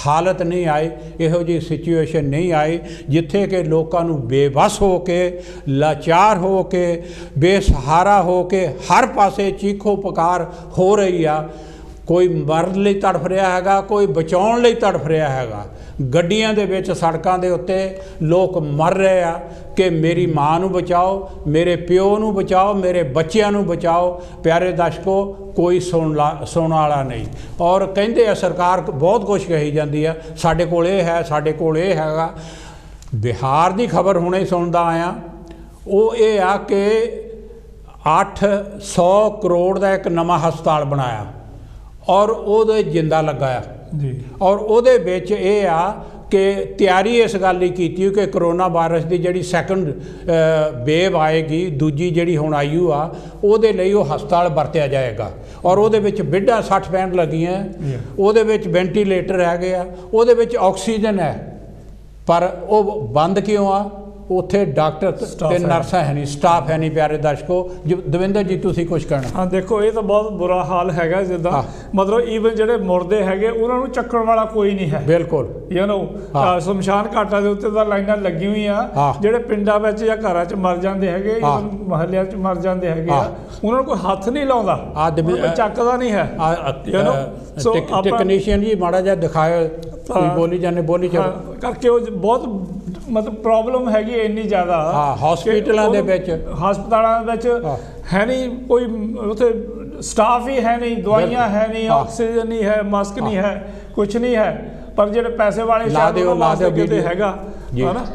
ਹਾਲਤ ਨਹੀਂ ਆਈ, ਇਹੋ ਜਿਹੀ ਸਿਚੁਏਸ਼ਨ ਨਹੀਂ ਆਈ ਜਿੱਥੇ ਕਿ ਲੋਕਾਂ ਨੂੰ ਬੇਵੱਸ ਹੋ ਕੇ, ਲਾਚਾਰ ਹੋ ਕੇ, ਬੇਸਹਾਰਾ ਹੋ ਕੇ ਹਰ ਪਾਸੇ ਚੀਖੋ ਪੁਕਾਰ ਹੋ ਰਹੀ ਆ। ਕੋਈ ਮਰਨ ਲਈ ਤੜਫ ਰਿਹਾ ਹੈਗਾ, ਕੋਈ ਬਚਾਉਣ ਲਈ ਤੜਫ ਰਿਹਾ ਹੈਗਾ। ਗੱਡੀਆਂ ਦੇ ਵਿੱਚ ਸੜਕਾਂ ਦੇ ਉੱਤੇ ਲੋਕ ਮਰ ਰਹੇ ਆ ਕਿ ਮੇਰੀ ਮਾਂ ਨੂੰ ਬਚਾਓ, ਮੇਰੇ ਪਿਓ ਨੂੰ ਬਚਾਓ, ਮੇਰੇ ਬੱਚਿਆਂ ਨੂੰ ਬਚਾਓ। ਪਿਆਰੇ ਦਰਸ਼ਕੋ, ਕੋਈ ਸੁਣਨ ਵਾਲਾ ਨਹੀਂ। ਔਰ ਕਹਿੰਦੇ ਆ ਸਰਕਾਰ ਬਹੁਤ ਕੁਛ ਕਹੀ ਜਾਂਦੀ ਆ, ਸਾਡੇ ਕੋਲ ਇਹ ਹੈ, ਸਾਡੇ ਕੋਲ ਇਹ ਹੈਗਾ। ਬਿਹਾਰ ਦੀ ਖਬਰ ਹੁਣੇ ਹੀ ਸੁਣਦਾ ਆਇਆ, ਉਹ ਇਹ ਆ ਕਿ 800 ਕਰੋੜ ਦਾ ਇੱਕ ਨਵਾਂ ਹਸਪਤਾਲ ਬਣਾਇਆ ਔਰ ਉਹਦੇ ਜਿੰਦਾ ਲਗਾਇਆ ਜੀ। ਔਰ ਉਹਦੇ ਵਿੱਚ ਇਹ ਆ ਕਿ ਤਿਆਰੀ ਇਸ ਗੱਲ ਲਈ ਕੀਤੀ ਕਿ ਕਰੋਨਾ ਵਾਇਰਸ ਦੀ ਜਿਹੜੀ ਸੈਕੰਡ ਵੇਵ ਆਏਗੀ, ਦੂਜੀ ਜਿਹੜੀ ਹੁਣ ਆਯੂ ਆ, ਉਹਦੇ ਲਈ ਉਹ ਹਸਪਤਾਲ ਵਰਤਿਆ ਜਾਏਗਾ। ਔਰ ਉਹਦੇ ਵਿੱਚ ਬੈੱਡਾਂ 60-65 ਲੱਗੀਆਂ, ਉਹਦੇ ਵਿੱਚ ਵੈਂਟੀਲੇਟਰ ਹੈਗੇ ਆ, ਉਹਦੇ ਵਿੱਚ ਆਕਸੀਜਨ ਹੈ। ਪਰ ਉਹ ਬੰਦ ਕਿਉਂ ਆ? ਉੱਥੇ ਡਾਕਟਰ ਤੇ ਨਰਸਾਂ ਹੈ ਨਹੀਂ, ਸਟਾਫ ਹੈ ਨਹੀਂ। ਪਿਆਰੇ ਦਰਸ਼ਕੋ, ਦਵਿੰਦਰ ਜੀ ਤੁਸੀਂ ਕੁਝ ਕਹਿਣਾ? ਹਾਂ ਦੇਖੋ, ਇਹ ਤਾਂ ਬਹੁਤ ਬੁਰਾ ਹਾਲ ਹੈਗਾ। ਜਿੱਦਾਂ ਮਤਲਬ ਈਵਨ ਜਿਹੜੇ ਮੁਰਦੇ ਹੈਗੇ ਉਹਨਾਂ ਨੂੰ ਚੱਕਣ ਵਾਲਾ ਕੋਈ ਨਹੀਂ ਹੈ। ਬਿਲਕੁਲ, ਸ਼ਮਸ਼ਾਨ ਘਾਟਾਂ ਦੇ ਉੱਤੇ ਤਾਂ ਲਾਈਨਾਂ ਲੱਗੀ ਹੋਈਆਂ। ਜਿਹੜੇ ਪਿੰਡਾਂ ਵਿੱਚ ਜਾਂ ਘਰਾਂ 'ਚ ਮਰ ਜਾਂਦੇ ਹੈਗੇ, ਮਹੱਲਿਆਂ 'ਚ ਮਰ ਜਾਂਦੇ ਹੈਗੇ ਆ, ਉਹਨਾਂ ਨੂੰ ਕੋਈ ਹੱਥ ਨਹੀਂ ਲਾਉਂਦਾ, ਚੱਕਦਾ ਨਹੀਂ ਹੈ। ਟੈਕਨੀਸ਼ੀਅਨ ਜੀ ਮਾੜਾ ਜਿਹਾ ਦਿਖਾਓ, ਬੋਲੀ ਜਾਂਦੇ, ਬੋਲੀ ਚਲੋ ਕਰਕੇ ਉਹ ਬਹੁਤ ਮਤਲਬ ਪ੍ਰੋਬਲਮ ਹੈਗੀ ਇੰਨੀ ਜ਼ਿਆਦਾ। ਹਸਪੀਟਲਾਂ ਦੇ ਵਿੱਚ, ਹਸਪਤਾਲਾਂ ਦੇ ਵਿੱਚ ਹੈ ਨਹੀਂ ਕੋਈ, ਉੱਥੇ ਸਟਾਫ ਹੀ ਹੈ ਨਹੀਂ, ਦਵਾਈਆਂ ਹੈ ਨਹੀਂ, ਆਕਸੀਜਨ ਨਹੀਂ ਹੈ, ਮਾਸਕ ਨਹੀਂ ਹੈ, ਕੁਛ ਨਹੀਂ ਹੈ। ਪਰ ਜਿਹੜੇ ਪੈਸੇ ਵਾਲੇ ਲਾ ਦਿਓ ਕਿਤੇ ਹੈਗਾ ਹੈ ਨਾ।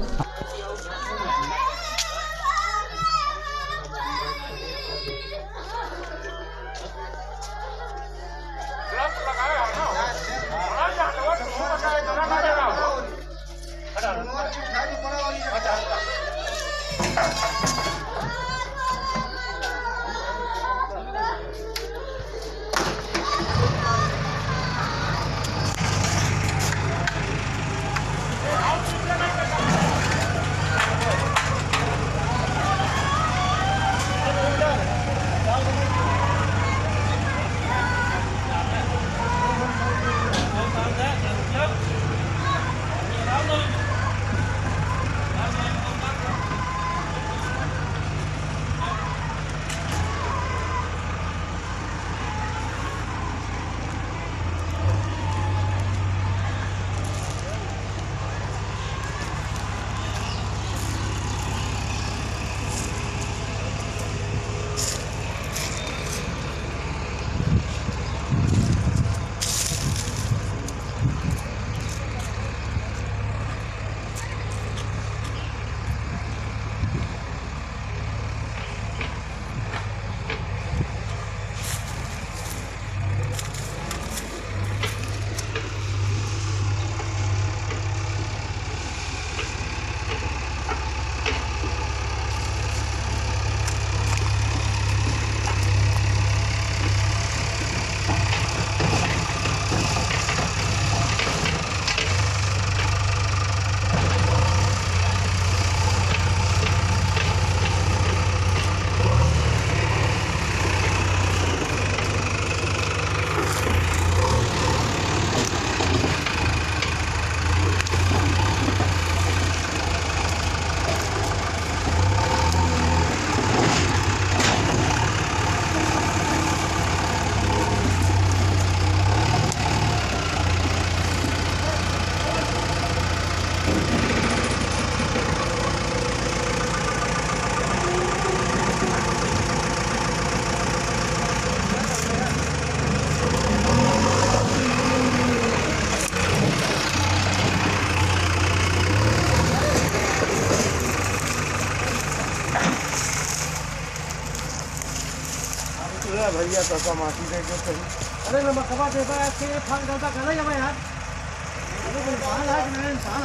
भैया तो माटी दे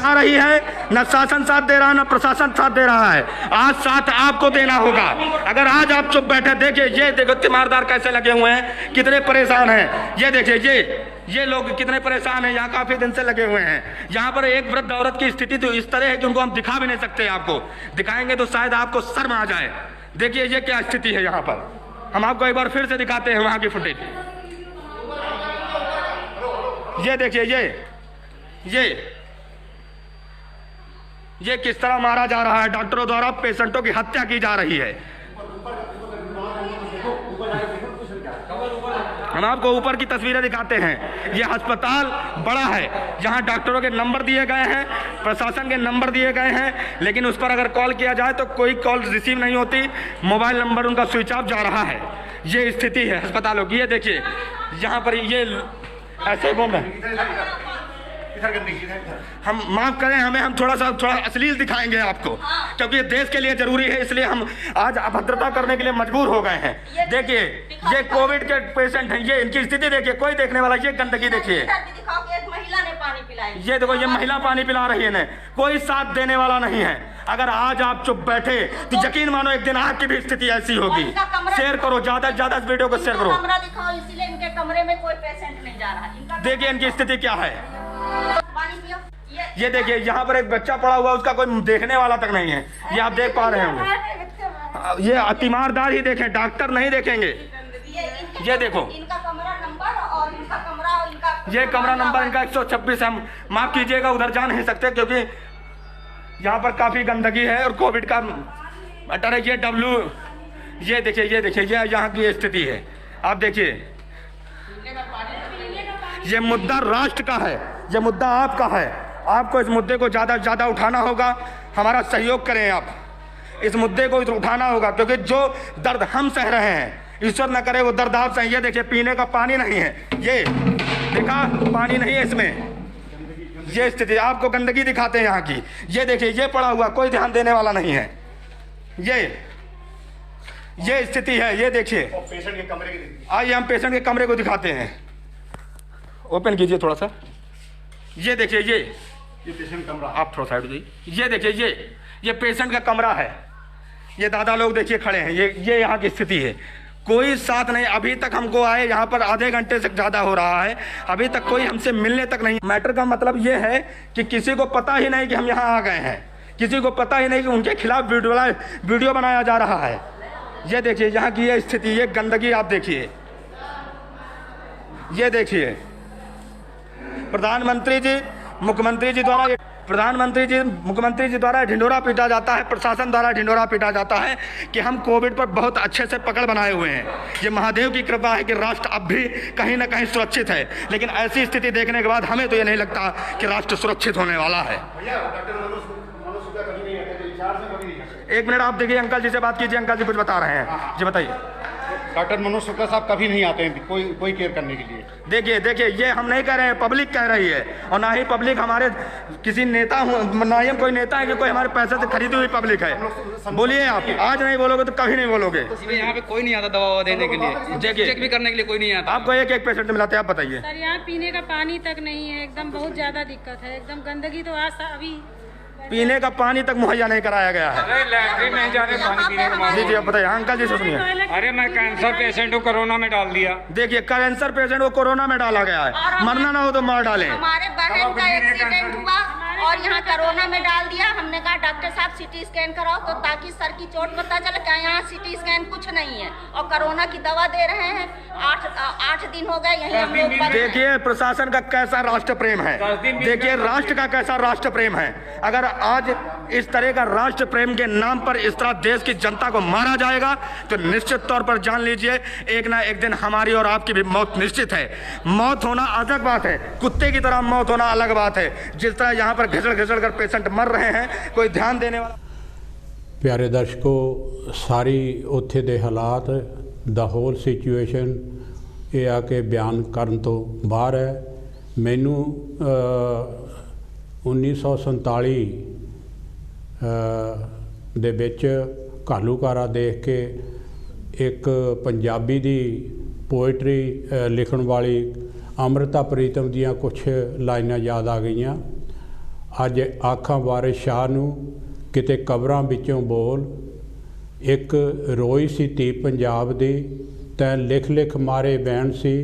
आ रही है, न शासन साथ दे रहा है न प्रशासन साथ दे रहा है। आज साथ आपको देना होगा। अगर आज आप चुप बैठे, देखिए ये देखो तीमारदार कैसे लगे हुए हैं, कितने परेशान हैं। ये देखिए ये लोग कितने परेशान हैं, यहाँ काफी दिन से लगे हुए हैं। यहाँ पर एक वृद्ध औरत की स्थिति तो इस तरह है कि उनको हम दिखा भी नहीं सकते। आपको दिखाएंगे तो शायद आपको शर्म आ जाए। देखिए ये क्या स्थिति है यहाँ पर। हम आपको एक बार फिर से दिखाते हैं वहाँ की फुटेज। ये देखिए ये किस तरह मारा जा रहा है। डॉक्टरों द्वारा पेशेंटों की हत्या की जा रही है। हम आपको ऊपर की तस्वीरें दिखाते हैं। ये अस्पताल बड़ा है, जहां डॉक्टरों के नंबर दिए गए हैं, प्रशासन के नंबर दिए गए हैं, लेकिन उस पर अगर कॉल किया जाए तो कोई कॉल रिसीव नहीं होती। मोबाइल नंबर उनका स्विच ऑफ जा रहा है। ये स्थिति है अस्पतालों की। ये देखिए यहाँ पर ये ऐसे घूम रहे हैं। हम माफ करें, हम थोड़ा अश्लील दिखाएंगे आपको, क्योंकि ये देश के लिए जरूरी है, इसलिए हम आज अभद्रता करने के लिए मजबूर हो गए हैं। देखिए ये कोविड के पेशेंट हैं, ये इनकी स्थिति देखिए, कोई देखने वाला। ये गंदगी देखिए, ये देखो ये महिला पानी पिला रही है इन्हें, कोई साथ देने वाला नहीं है। अगर आज आप चुप बैठे तो यकीन मानो एक दिन आपकी भी स्थिति ऐसी होगी। शेयर करो, ज्यादा से ज्यादा इस वीडियो को शेयर करो। इसीलिए इनके कमरे में कोई पेशेंट नहीं जा रहा। देखिए इनकी स्थिति क्या है। ये देखिए यहाँ पर एक बच्चा पड़ा हुआ, उसका कोई देखने वाला तक नहीं है। ये आप देख पा रहे होंगे। ये तीमारदार ही देखें, डॉक्टर नहीं देखेंगे। ये देखो इनका कमरा नंबर और इनका कमरा और इनका ये कमरा नंबर इनका 126 है। हम माफ कीजिएगा, उधर जा नहीं सकते क्योंकि यहाँ पर काफी गंदगी है और कोविड का मैटर है। ये देखिए ये यहाँ की स्थिति है। आप देखिए ये मुद्दा राष्ट्र का है, ये मुद्दा आपका है। आपको इस मुद्दे को ज़्यादा से ज़्यादा उठाना होगा। हमारा सहयोग करें, आप इस मुद्दे को उठाना होगा, क्योंकि जो दर्द हम सह रहे हैं, ईश्वर न करे वो दर्द आप सह। ये देखिए पीने का पानी नहीं है, ये देखा पानी नहीं है इसमें। ये स्थिति आपको गंदगी दिखाते हैं यहाँ की। ये देखिए ये पड़ा हुआ, कोई ध्यान देने वाला नहीं है। ये स्थिति है। ये देखिए पेशेंट के कमरे की, आइए हम पेशेंट के कमरे को दिखाते हैं। ओपन कीजिए थोड़ा सा। ये देखिए ये पेशेंट कमरा, आप थोड़ा साइड दीजिए। ये देखिए ये पेशेंट का कमरा है। ये दादा लोग देखिए खड़े हैं। ये यहाँ की स्थिति है। कोई साथ नहीं। अभी तक हमको आए यहाँ पर आधे घंटे से ज़्यादा हो रहा है, अभी तक कोई हमसे मिलने तक नहीं। मैटर का मतलब ये है कि किसी को पता ही नहीं कि हम यहाँ आ गए हैं, किसी को पता ही नहीं कि उनके खिलाफ वीडियो बनाया जा रहा है। ये देखिए यहाँ की ये स्थिति, ये गंदगी आप देखिए। ये देखिए प्रधानमंत्री जी मुख्यमंत्री जी द्वारा ढिंढोरा पीटा जाता है, प्रशासन द्वारा ढिंढोरा पीटा जाता है कि हम कोविड पर बहुत अच्छे से पकड़ बनाए हुए हैं। ये महादेव की कृपा है कि राष्ट्र अब भी कहीं ना कहीं सुरक्षित है, लेकिन ऐसी स्थिति देखने के बाद हमें तो ये नहीं लगता कि राष्ट्र सुरक्षित होने वाला है। एक मिनट आप देखिए, अंकल जी से बात कीजिए, अंकल जी कुछ बता रहे हैं। जी बताइए। डॉक्टर मनोज शुक्ला साहब कभी नहीं आते हैं कोई केयर करने के लिए। देखिए ये हम नहीं कह रहे हैं, पब्लिक कह रही है। और ना ही पब्लिक हमारे किसी नेता, ना ही हम कोई नेता है कि कोई हमारे पैसे से खरीदी हुई पब्लिक है। बोलिए आप, आज नहीं बोलोगे तो कभी नहीं बोलोगे। यहाँ पे कोई नहीं आता दवा देने के लिए, चेक भी करने के लिए कोई नहीं आता। आपको एक पेशेंट मिलाते हैं, आप बताइए। सर यहाँ पीने का पानी तक नहीं है, एकदम बहुत ज्यादा दिक्कत है। एकदम गंदगी तो आज अभी पीने का पानी तक मुहैया नहीं कराया गया है। अरे लैट्रिन नहीं जाने पानी पीने का। जी जी आप बताइए। अंकल जी से सुनिए। अरे मैं कैंसर पेशेंट हूँ, कोरोना में डाल दिया। देखिए कैंसर पेशेंट को कोरोना में डाला गया है, मरना ना हो तो मार डालें। हमारे बहन का एक्सीडेंट हुआ और यहाँ कोरोना में डाल दिया। हमने कहा डॉक्टर साहब सीटी स्कैन कराओ तो ताकि सर की चोट पता चले। क्या यहाँ सीटी स्कैन कुछ नहीं है और कोरोना की दवा दे रहे हैं। 8 दिन हो गए यहीं हम लोग। देखिए प्रशासन का कैसा राष्ट्र प्रेम है, देखिए राष्ट्र का कैसा राष्ट्र प्रेम है। अगर आज इस तरह का राष्ट्र प्रेम के नाम पर इस तरह देश की जनता को मारा जाएगा तो निश्चित तौर पर जान लीजिए एक ना एक दिन हमारी और आपकी भी मौत निश्चित है। मौत होना अलग बात है, कुत्ते की तरह मौत होना अलग बात है। जिस तरह यहाँ पर घिसड़ कर पेशेंट मर रहे हैं, कोई ध्यान देने वाला। प्यारे दर्शकों, सारी उत्थे दे हालात, द होल सिचुएशन ये आके बयान करन तो बाहर है। मैनू 1947 ਦੇ ਵਿੱਚ ਘਾਲੂਕਾਰਾ ਦੇਖ ਕੇ ਇੱਕ ਪੰਜਾਬੀ ਦੀ पोइट्री लिखण वाली अमृता प्रीतम दियां कुछ लाइनां याद आ गईयां। अज आखां वारिस शाह नूं किते कबरां विचों बोल, एक रोई सी धी पंजाब दी, तैं लिख लिख मारे बैण सी,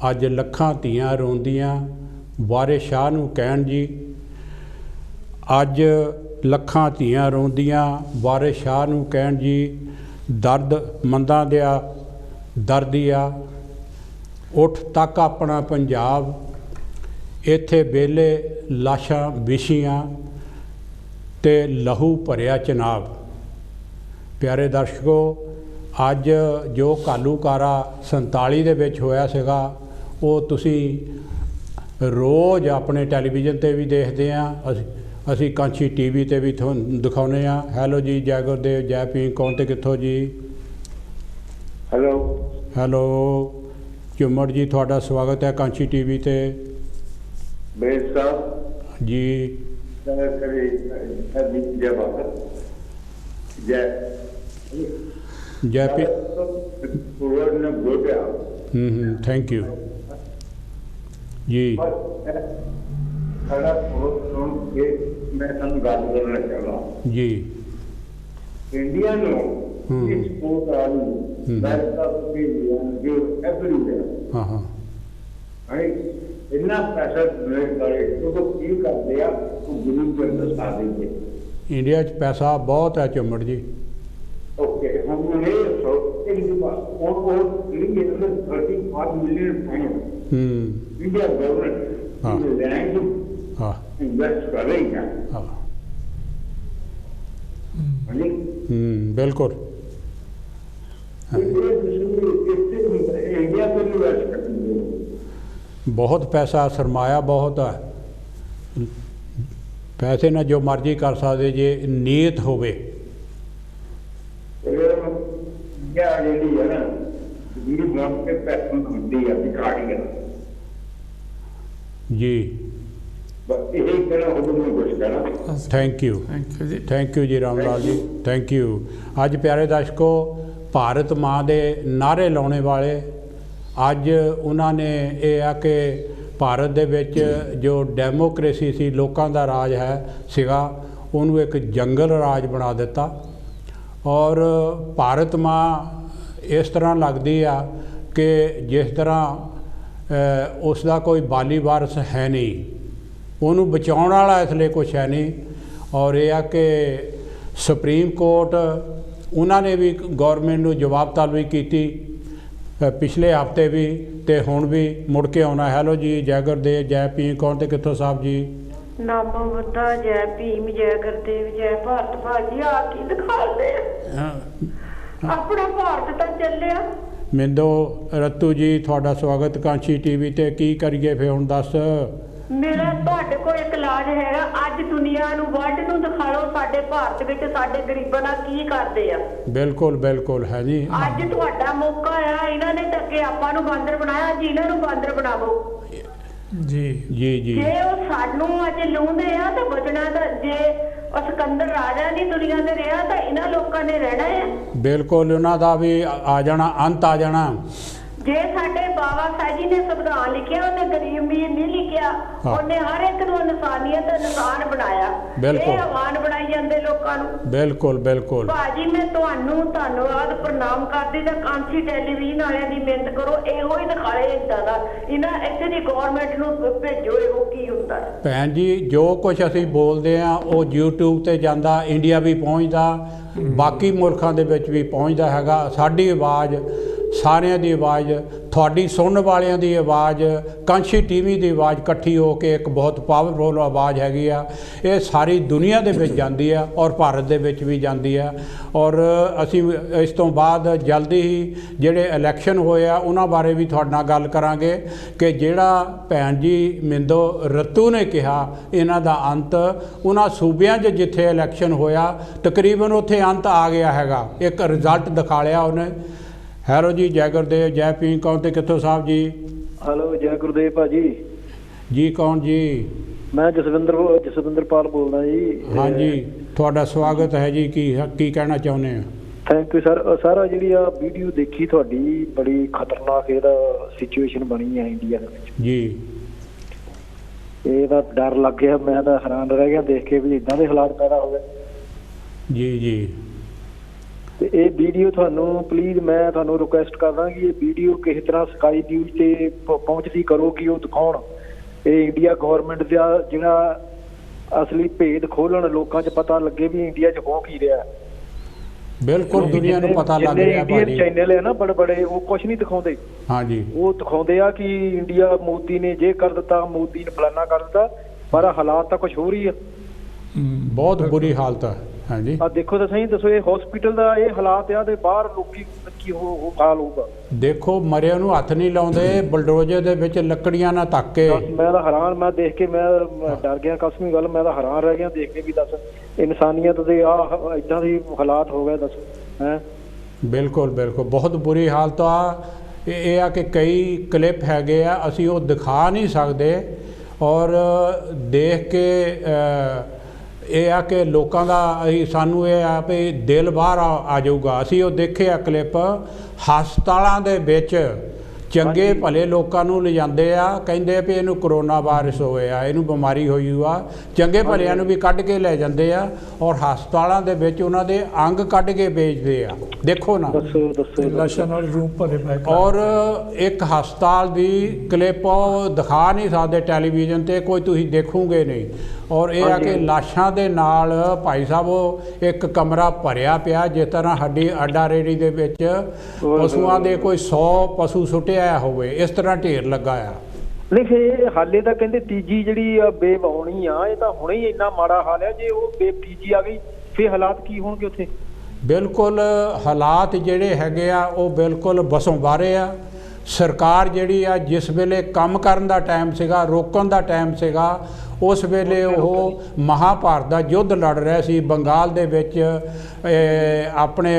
अज लखां धीआं रोंदियां वारिस शाह नूं कहण जी। अज लखां धीआं रोंदियां वारिस शाह नूं कहण जी, दर्द मंदां दिया दर्दिया, उठ तक अपना पंजाब, इत्थे बेले लाशां विछियां ते लहू भरिया चनाब। प्यारे दर्शकों, अज जो घालूकारा 47 दे विच होया सीगा ਉਹ ਤੁਸੀਂ रोज़ अपने टैलीविजन ते भी देखते हैं, असी कांछी TV ते भी ਤੁਹਾਨੂੰ दिखाने हैं। हैलो जी, जय गुरदेव, जय पीर, कौन ते कित्थों जी? हेलो हैलो झुम्मर जी, थोड़ा स्वागत है कांछी TV ते। बेस साहब जी जय पीर। थैंक यू जी। मैं ਤੁਹਾਨੂੰ ਗੱਲ ਕਰਨਾ ਚਾਹੁੰਦਾ जी इंडिया नो स्पोर्ट आलू दैट ऑफ जो एवरीवेयर हाँ हाँ राइट इतना पैसा डोनेट करे तो की करते हैं तो गरीब के अंदर साथ देंगे। इंडिया च पैसा बहुत है झुम्मर जी। ओके हम ये सो एक दिन और 35 मिलियन फाइन इंडिया गवर्नमेंट हाँ लैंड हाँ इन्वेस्ट कर रही है। हाँ बिल्कुल। इंडिया को इन्वेस्ट कर बहुत पैसा, सरमाया बहुत है। पैसे ना जो मर्जी कर सकते जे नीयत होवे। क्या रेडी है ना मेरी मौत के पैसे खरीदी है भिखारी है जी। बस यही कहना हो तो मैं कुछ कहना। थैंक यू जी। थैंक यू जी रामलाल जी, थैंक यू। अज प्यारे दर्शकों, भारत माँ दे नारे लाने वाले अज उन्होंने ये आ कि भारत दे विच जो डेमोक्रेसी सी, लोकां दा राज है सीगा, उन्होंने एक जंगल राज बना दिता। और भारत माँ इस तरह लगती आ कि जिस तरह उसका कोई बाली वारस है नहीं, उन्होंने बचाने वाला इसलिए कुछ है नहीं। और यह आ कि सुप्रीम कोर्ट उन्होंने भी गौरमेंट को जवाब तलबी की पिछले हफ्ते भी ते हुण भी मुड़ के आना। हैलो जी, जय गुरदेव, जय भीम, कौन ते कित्थों साहब जी? नामो बुद्धा, जय भीम, जय गुरदेव, जय भारत। भाजी आ की दिखा दे अपना भारत तो चलिया। मिंदो रत्तू जी, थोड़ा स्वागत कांछी TV ते। की करिए फिर हुण दस? मेरा ਤੁਹਾਡੇ ਕੋਲ ਇੱਕ ਇਲਾਜ ਹੈਗਾ। ਅੱਜ ਦੁਨੀਆ ਨੂੰ ਵਰਲਡ ਨੂੰ ਦਿਖਾ ਲਓ ਸਾਡੇ ਭਾਰਤ ਵਿੱਚ ਸਾਡੇ ਗਰੀਬਾਂ ਨਾਲ ਕੀ ਕਰਦੇ ਆ। ਬਿਲਕੁਲ ਬਿਲकुल है जी। ਅੱਜ ਤੁਹਾਡਾ ਮੌਕਾ ਆ। ਇਹਨਾਂ ਨੇ ਤਾਂ ਅੱਗੇ ਆਪਾਂ ਨੂੰ ਬਾਂਦਰ ਬਣਾਇਆ, ਅੱਜ ਇਹਨਾਂ ਨੂੰ ਬਾਂਦਰ ਬਣਾਵੋ जी जी जी। ਜੇ ਉਹ ਸਾਨੂੰ ਅੱਜ ਲਾਉਂਦੇ ਆ ਤਾਂ ਬਚਣਾ ਤਾਂ ਜੇ ਉਹ ਸਿਕੰਦਰ ਰਾਜਾ ਨਹੀਂ ਦੁਨੀਆ ਤੇ ਰਿਹਾ ਤਾਂ ਇਹਨਾਂ ਲੋਕਾਂ ਨੇ ਰਹਿਣਾ ਹੈ। ਬਿਲਕੁਲ ਉਹਨਾਂ ਦਾ ਵੀ ਆ ਜਾਣਾ, ਅੰਤ ਆ ਜਾਣਾ। ਜੇ ਸਾਡੇ ਬਾਬਾ ਸਾਹਿਬ ਜੀ ਨੇ ਸੰਵਿਧਾਨ ਲਿਖਿਆ, ਉਹਨੇ ਗਰੀਬ ਅਮੀਰ ਨਹੀਂ ਲਿਖਿਆ, ਉਹਨੇ ਹਰ ਇੱਕ ਨੂੰ ਇਨਸਾਨੀਅਤ ਦਾ ਇਨਸਾਨ ਬਣਾਇਆ। ਇਹ ਆਵਾਨ ਬਣਾਈ ਜਾਂਦੇ ਲੋਕਾਂ ਨੂੰ। ਬਿਲਕੁਲ ਬਿਲकुल ਭਾਜੀ ਮੈਂ ਤੁਹਾਨੂੰ ਧੰਨਵਾਦ ਪ੍ਰਣਾਮ ਕਰਦੀ ਤਾਂ ਕਾਂਸੀ ਟੈਲੀਵਿਜ਼ਨ ਵਾਲਿਆਂ ਦੀ ਮਿਹਨਤ ਕਰੋ, ਇਹੋ ਹੀ ਦਿਖਾਲੇ ਇਦਾਂ ਦਾ। ਇਹਨਾਂ ਇੱਥੇ ਦੀ ਗਵਰਨਮੈਂਟ ਨੂੰ ਭੇਜੋ ਇਹੋ ਕੀ ਹੁੰਦਾ। ਭੈਣ ਜੀ, ਜੋ ਕੁਝ ਅਸੀਂ ਬੋਲਦੇ ਆ ਉਹ YouTube ਤੇ ਜਾਂਦਾ, ਇੰਡੀਆ ਵੀ ਪਹੁੰਚਦਾ, ਬਾਕੀ ਮੁਲਕਾਂ ਦੇ ਵਿੱਚ ਵੀ ਪਹੁੰਚਦਾ ਹੈਗਾ। ਸਾਡੀ ਆਵਾਜ਼, ਸਾਰਿਆਂ ਦੀ ਆਵਾਜ਼, ਤੁਹਾਡੀ ਸੁਣਨ ਵਾਲਿਆਂ ਦੀ ਆਵਾਜ਼, ਕਾਂਛੀ TV ਦੀ ਆਵਾਜ਼ ਇਕੱਠੀ ਹੋ ਕੇ ਇੱਕ ਬਹੁਤ ਪਾਵਰਫੁਲ ਆਵਾਜ਼ ਹੈਗੀ ਆ। ਇਹ ਸਾਰੀ ਦੁਨੀਆ ਦੇ ਵਿੱਚ ਜਾਂਦੀ ਆ ਔਰ ਭਾਰਤ ਦੇ ਵਿੱਚ ਵੀ ਜਾਂਦੀ ਆ। ਔਰ ਅਸੀਂ ਇਸ ਤੋਂ ਬਾਅਦ ਜਲਦੀ ਹੀ ਜਿਹੜੇ ਇਲੈਕਸ਼ਨ ਹੋਏ ਆ ਉਹਨਾਂ ਬਾਰੇ ਵੀ ਤੁਹਾਡੇ ਨਾਲ ਗੱਲ ਕਰਾਂਗੇ ਕਿ ਜਿਹੜਾ ਭੈਣ ਜੀ ਮਿੰਦੋ ਰੱਤੂ ਨੇ ਕਿਹਾ ਇਹਨਾਂ ਦਾ ਅੰਤ, ਉਹਨਾਂ ਸੂਬਿਆਂ 'ਚ ਜਿੱਥੇ ਇਲੈਕਸ਼ਨ ਹੋਇਆ ਤਕਰੀਬਨ ਉੱਥੇ ਅੰਤ ਆ ਗਿਆ ਹੈਗਾ। ਇੱਕ ਰਿਜ਼ਲਟ ਦਿਖਾ ਲਿਆ ਉਹਨੇ। हैलो जी, जय गुरदेव, जय पीर, कौन ते कित्थों साहब जी? हेलो, जय गुरदेव भाजी जी। कौन जी? मैं जसविंदरपाल बोलदा जी। हाँ जी, थोड़ा स्वागत है जी। की कहना चाहुंदे हो? Thank you sir. ਸਰ ਜਿਹੜੀ ਆ ਵੀਡੀਓ ਦੇਖੀ ਤੁਹਾਡੀ, ਬੜੀ ਖਤਰਨਾਕ ਇਹਦਾ ਸਿਚੁਏਸ਼ਨ ਬਣੀ ਹੈ ਇੰਡੀਆ ਦੇ ਵਿੱਚ ਜੀ। ਇਹਦਾ ਡਰ ਲੱਗ ਗਿਆ, ਮੈਂ ਤਾਂ ਹੈਰਾਨ ਰਹਿ ਗਿਆ ਦੇਖ ਕੇ ਵੀ ਇਦਾਂ ਦੇ ਹਾਲਾਤ ਪੈਦਾ ਹੋ ਗਏ। ਜੀ ਜੀ। ਤੇ ਇਹ ਵੀਡੀਓ ਤੁਹਾਨੂੰ ਪਲੀਜ਼ ਮੈਂ ਤੁਹਾਨੂੰ ਰਿਕੁਐਸਟ ਕਰਦਾ ਕਿ ਇਹ ਵੀਡੀਓ ਕਿਸੇ ਤਰ੍ਹਾਂ ਸਕਾਈ ਨਿਊਜ਼ ਤੇ ਪਹੁੰਚਦੀ ਕਰੋ ਕਿ ਉਹ ਦਿਖਾਉਣ ਇਹ ਇੰਡੀਆ ਗੌਰਮੈਂਟ ਦਾ ਜਿਹੜਾ ਅਸਲੀ ਭੇਦ ਖੋਲਣ, ਲੋਕਾਂ 'ਚ ਪਤਾ ਲੱਗੇ ਵੀ ਇੰਡੀਆ 'ਚ ਹੋ ਕੀ ਰਿਹਾ। ਬਿਲਕੁਲ ਦੁਨੀਆ ਨੂੰ ਪਤਾ ਲੱਗ ਰਿਹਾ ਭਾਜੀ। ਚੈਨਲ ਹੈ ਨਾ ਬੜੇ ਬੜੇ, ਉਹ ਕੁਝ ਨਹੀਂ ਦਿਖਾਉਂਦੇ। ਹਾਂਜੀ, ਉਹ ਦਿਖਾਉਂਦੇ ਆ ਕਿ ਇੰਡੀਆ ਮੋਦੀ ਨੇ ਜੇ ਕਰ ਦਿੱਤਾ, ਮੋਦੀ ਨੇ ਫਲਾਨਾ ਕਰ ਦਿੱਤਾ, ਪਰ ਹਾਲਾਤ ਤਾਂ ਕੁਝ ਹੋ ਰਹੀ ਆ। ਬਹੁਤ ਬੁਰੀ ਹਾਲਤ ਹੈ। ਹਾਂਜੀ, ਆ ਦੇਖੋ ਤਾਂ ਸਹੀ, ਦੱਸੋ ਇਹ ਹਸਪੀਟਲ ਦਾ ਇਹ ਹਾਲਾਤ ਆ ਤੇ ਬਾਹਰ ਲੋਕੀ ਕੀ ਹੋ ਹਾਲ ਹੋਊਗਾ। ਦੇਖੋ ਮਰਿਆਂ ਨੂੰ ਹੱਥ ਨਹੀਂ ਲਾਉਂਦੇ, ਬਲਡੋਜ਼ਰ ਦੇ ਵਿੱਚ ਲੱਕੜੀਆਂ ਨਾਲ ਧੱਕ ਕੇ। ਮੈਂ ਤਾਂ ਹੈਰਾਨ, ਮੈਂ ਦੇਖ ਕੇ ਮੈਂ ਡਰ ਗਿਆ, ਕਸਮੀ ਗੱਲ, ਮੈਂ ਤਾਂ ਹੈਰਾਨ ਰਹਿ ਗਿਆ ਦੇਖ ਕੇ ਵੀ ਦੱਸ ਇਨਸਾਨੀਅਤ ਦੇ ਆ ਇਦਾਂ ਦੀ ਹਾਲਾਤ ਹੋ ਗਏ, ਦੱਸ ਹੈ। ਬਿਲਕੁਲ ਬਿਲਕੁਲ, ਬਹੁਤ ਬੁਰੀ ਹਾਲਤ ਆ। ਇਹ ਆ ਕਿ ਕਈ ਕਲਿੱਪ ਹੈਗੇ ਆ, ਅਸੀਂ ਉਹ ਦਿਖਾ ਨਹੀਂ ਸਕਦੇ ਔਰ ਦੇਖ ਕੇ ਇਹ ਆ ਕਿ ਲੋਕਾਂ ਦਾ ਸਾਨੂੰ ਇਹ ਆ ਵੀ ਦਿਲ ਬਾਹਰ ਆ ਜਾਊਗਾ। ਅਸੀਂ ਉਹ ਦੇਖਿਆ ਕਲਿੱਪ, ਹਸਪਤਾਲਾਂ ਦੇ ਵਿੱਚ ਚੰਗੇ ਭਲੇ ਲੋਕਾਂ ਨੂੰ ਲਿਜਾਂਦੇ ਆ, ਕਹਿੰਦੇ ਵੀ ਇਹਨੂੰ ਕਰੋਨਾ ਵਾਇਰਸ ਹੋਇਆ, ਇਹਨੂੰ ਬਿਮਾਰੀ ਹੋਈ ਆ। ਚੰਗੇ ਭਲਿਆਂ ਨੂੰ ਵੀ ਕੱਢ ਕੇ ਲੈ ਜਾਂਦੇ ਆ ਔਰ ਹਸਪਤਾਲਾਂ ਦੇ ਵਿੱਚ ਉਹਨਾਂ ਦੇ ਅੰਗ ਕੱਢ ਕੇ ਵੇਚਦੇ ਆ। ਦੇਖੋ ਨਾ, ਲਾਸ਼ਾਂ ਨਾਲ ਰੂਮ ਭਰੇ ਪਏ। ਔਰ ਇੱਕ ਹਸਪਤਾਲ ਦੀ ਕਲਿੱਪ ਦਿਖਾ ਨਹੀਂ ਸਕਦੇ ਟੈਲੀਵਿਜ਼ਨ 'ਤੇ, ਕੋਈ ਤੁਸੀਂ ਦੇਖੋਗੇ ਨਹੀਂ। ਔਰ ਇਹ ਆ ਕਿ ਲਾਸ਼ਾਂ ਦੇ ਨਾਲ ਭਾਈ ਸਾਹਿਬ ਉਹ ਇੱਕ ਕਮਰਾ ਭਰਿਆ ਪਿਆ, ਜਿਸ ਤਰ੍ਹਾਂ ਸਾਡੀ ਅੱਡਾ ਰੇੜੀ ਦੇ ਵਿੱਚ ਪਸ਼ੂਆਂ ਦੇ ਕੋਈ 100 ਪਸ਼ੂ ਸੁੱਟਿਆ ਹੋਵੇ, ਇਸ ਤਰ੍ਹਾਂ ਢੇਰ ਲੱਗਾ ਆ। ਨਹੀਂ ਫਿਰ ਹਾਲੇ ਤਾਂ ਕਹਿੰਦੇ ਤੀਜੀ ਜਿਹੜੀ ਵੇਵ ਆਉਣੀ ਆ, ਇਹ ਤਾਂ ਹੁਣੇ ਹੀ ਇੰਨਾ ਮਾੜਾ ਹਾਲ ਹੈ। ਜੇ ਉਹ ਵੇਵ ਤੀਜੀ ਆ ਗਈ ਫਿਰ ਹਾਲਾਤ ਕੀ ਹੋਣਗੇ ਉੱਥੇ? ਬਿਲਕੁਲ ਹਾਲਾਤ ਜਿਹੜੇ ਹੈਗੇ ਆ ਉਹ ਬਿਲਕੁਲ ਬਸੋਂ ਬਾਹਰੇ ਆ। ਸਰਕਾਰ ਜਿਹੜੀ ਆ ਜਿਸ ਵੇਲੇ ਕੰਮ ਕਰਨ ਦਾ ਟਾਈਮ ਸੀਗਾ, ਰੋਕਣ ਦਾ ਟਾਈਮ ਸੀਗਾ, ਉਸ ਵੇਲੇ ਉਹ ਮਹਾਭਾਰਤ ਦਾ ਯੁੱਧ ਲੜ ਰਿਹਾ ਸੀ। ਬੰਗਾਲ ਦੇ ਵਿੱਚ, ਆਪਣੇ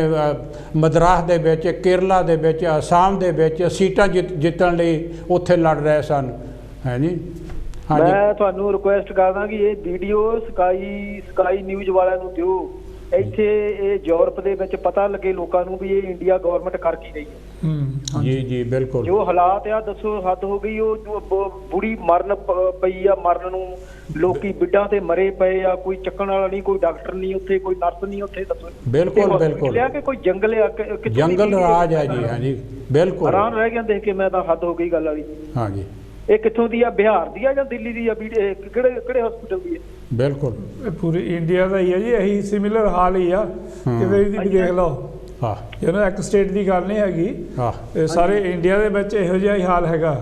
ਮਦਰਾਸ ਦੇ ਵਿੱਚ, ਕੇਰਲਾ ਦੇ ਵਿੱਚ, ਅਸਾਮ ਦੇ ਵਿੱਚ ਸੀਟਾਂ ਜਿੱਤਣ ਲਈ ਉੱਥੇ ਲੜ ਰਹੇ ਸਨ। ਹੈ ਜੀ। ਮੈਂ ਤੁਹਾਨੂੰ ਰਿਕੁਐਸਟ ਕਰਦਾ ਕਿ ਇਹ ਵੀਡੀਓ ਸਕਾਈ ਨਿਊਜ਼ ਵਾਲਿਆਂ ਨੂੰ ਦਿਓ। ਇੱਥੇ ਇਹ ਯੂਰਪ ਦੇ ਵਿੱਚ ਪਤਾ ਲੱਗੇ ਲੋਕਾਂ ਨੂੰ ਵੀ ਇਹ ਇੰਡੀਆ ਗਵਰਨਮੈਂਟ ਕਰ ਕੀ ਰਹੀ ਹੈ। ਜੀ ਜੀ ਬਿਲਕੁਲ। ਜੋ ਹਾਲਾਤ ਆ ਦੱਸੋ, ਹੱਦ ਹੋ ਗਈ। ਉਹ ਬੁੜੀ ਮਰਨ ਪਈ ਆ, ਮਰਨ ਨੂੰ ਲੋਕੀ ਬਿੱਡਾਂ ਤੇ ਮਰੇ ਪਏ ਆ, ਕੋਈ ਚੱਕਣ ਵਾਲਾ ਨਹੀਂ, ਕੋਈ ਡਾਕਟਰ ਨਹੀਂ ਉੱਥੇ, ਕੋਈ ਨਰਸ ਨਹੀਂ ਉੱਥੇ। ਦੱਸੋ ਬਿਲਕੁਲ ਬਿਲਕੁਲ, ਕਿ ਕੋਈ ਜੰਗਲ ਆ, ਜੰਗਲ ਰਾਜ ਹੈ ਜੀ। ਹਾਂਜੀ ਬਿਲਕੁਲ, ਹੈਰਾਨ ਰਹਿ ਗਿਆ ਦੇਖ ਕੇ ਮੈਂ ਤਾਂ, ਹੱਦ ਹੋ ਗਈ ਗੱਲ ਵਾਲੀ। ਹਾਂਜੀ, ਇਹ ਕਿੱਥੋਂ ਦੀ ਆ, ਬਿਹਾਰ ਦੀ ਆ ਜਾਂ ਦਿੱਲੀ ਦੀ ਆ? ਕਿਹੜੇ ਹਸਪੀਟਲ ਦੀ ਹੈ? ਬਿਲਕੁਲ ਪੂਰੀ ਇੰਡੀਆ ਦਾ ਹੀ ਹੈ ਜੀ, ਇਹੀ ਸਿਮਿਲਰ ਹਾਲ ਹੀ ਆ ਕਿਤੇ ਵੀ ਦੇਖ ਲਓ। ਹਾਂ, ਇਹਨਾਂ ਇੱਕ ਸਟੇਟ ਦੀ ਗੱਲ ਨਹੀਂ ਹੈਗੀ, ਇਹ ਸਾਰੇ ਇੰਡੀਆ ਦੇ ਵਿੱਚ ਇਹੋ ਜਿਹਾ ਹੀ ਹਾਲ ਹੈਗਾ।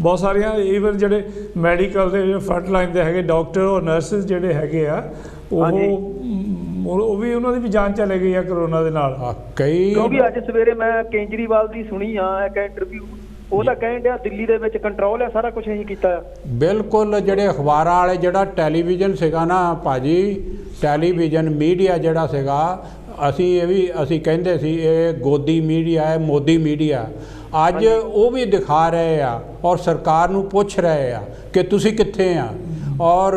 ਬਹੁਤ ਸਾਰੀਆਂ ਈਵਨ ਜਿਹੜੇ ਮੈਡੀਕਲ ਦੇ ਫਰੰਟ ਲਾਈਨ ਦੇ ਹੈਗੇ ਡਾਕਟਰ ਔਰ ਨਰਸਿਸ ਜਿਹੜੇ ਹੈਗੇ ਆ, ਉਹ ਵੀ ਉਹਨਾਂ ਦੀ ਵੀ ਜਾਨ ਚਲੇ ਗਈ ਆ ਕਰੋਨਾ ਦੇ ਨਾਲ। ਕਿਉਂਕਿ ਅੱਜ ਸਵੇਰੇ ਮੈਂ ਕੇਜਰੀਵਾਲ ਦੀ ਸੁਣੀ ਆ ਇੱਕ ਇੰਟਰਵਿਊ, ਉਹ ਤਾਂ ਕਹਿਣ ਡਿਆ ਦਿੱਲੀ ਦੇ ਵਿੱਚ ਕੰਟਰੋਲ ਹੈ, ਸਾਰਾ ਕੁਝ ਅਸੀਂ ਕੀਤਾ। ਬਿਲਕੁਲ, ਜਿਹੜੇ ਅਖਬਾਰਾਂ ਵਾਲੇ, ਜਿਹੜਾ ਟੈਲੀਵਿਜ਼ਨ ਸੀਗਾ ਨਾ ਭਾਜੀ, ਟੈਲੀਵਿਜ਼ਨ ਮੀਡੀਆ ਜਿਹੜਾ ਸੀਗਾ, ਅਸੀਂ ਕਹਿੰਦੇ ਸੀ ਇਹ ਗੋਦੀ ਮੀਡੀਆ ਹੈ, ਮੋਦੀ ਮੀਡੀਆ। ਅੱਜ ਉਹ ਵੀ ਦਿਖਾ ਰਹੇ ਆ ਔਰ ਸਰਕਾਰ ਨੂੰ ਪੁੱਛ ਰਹੇ ਆ ਕਿ ਤੁਸੀਂ ਕਿੱਥੇ ਆ। ਔਰ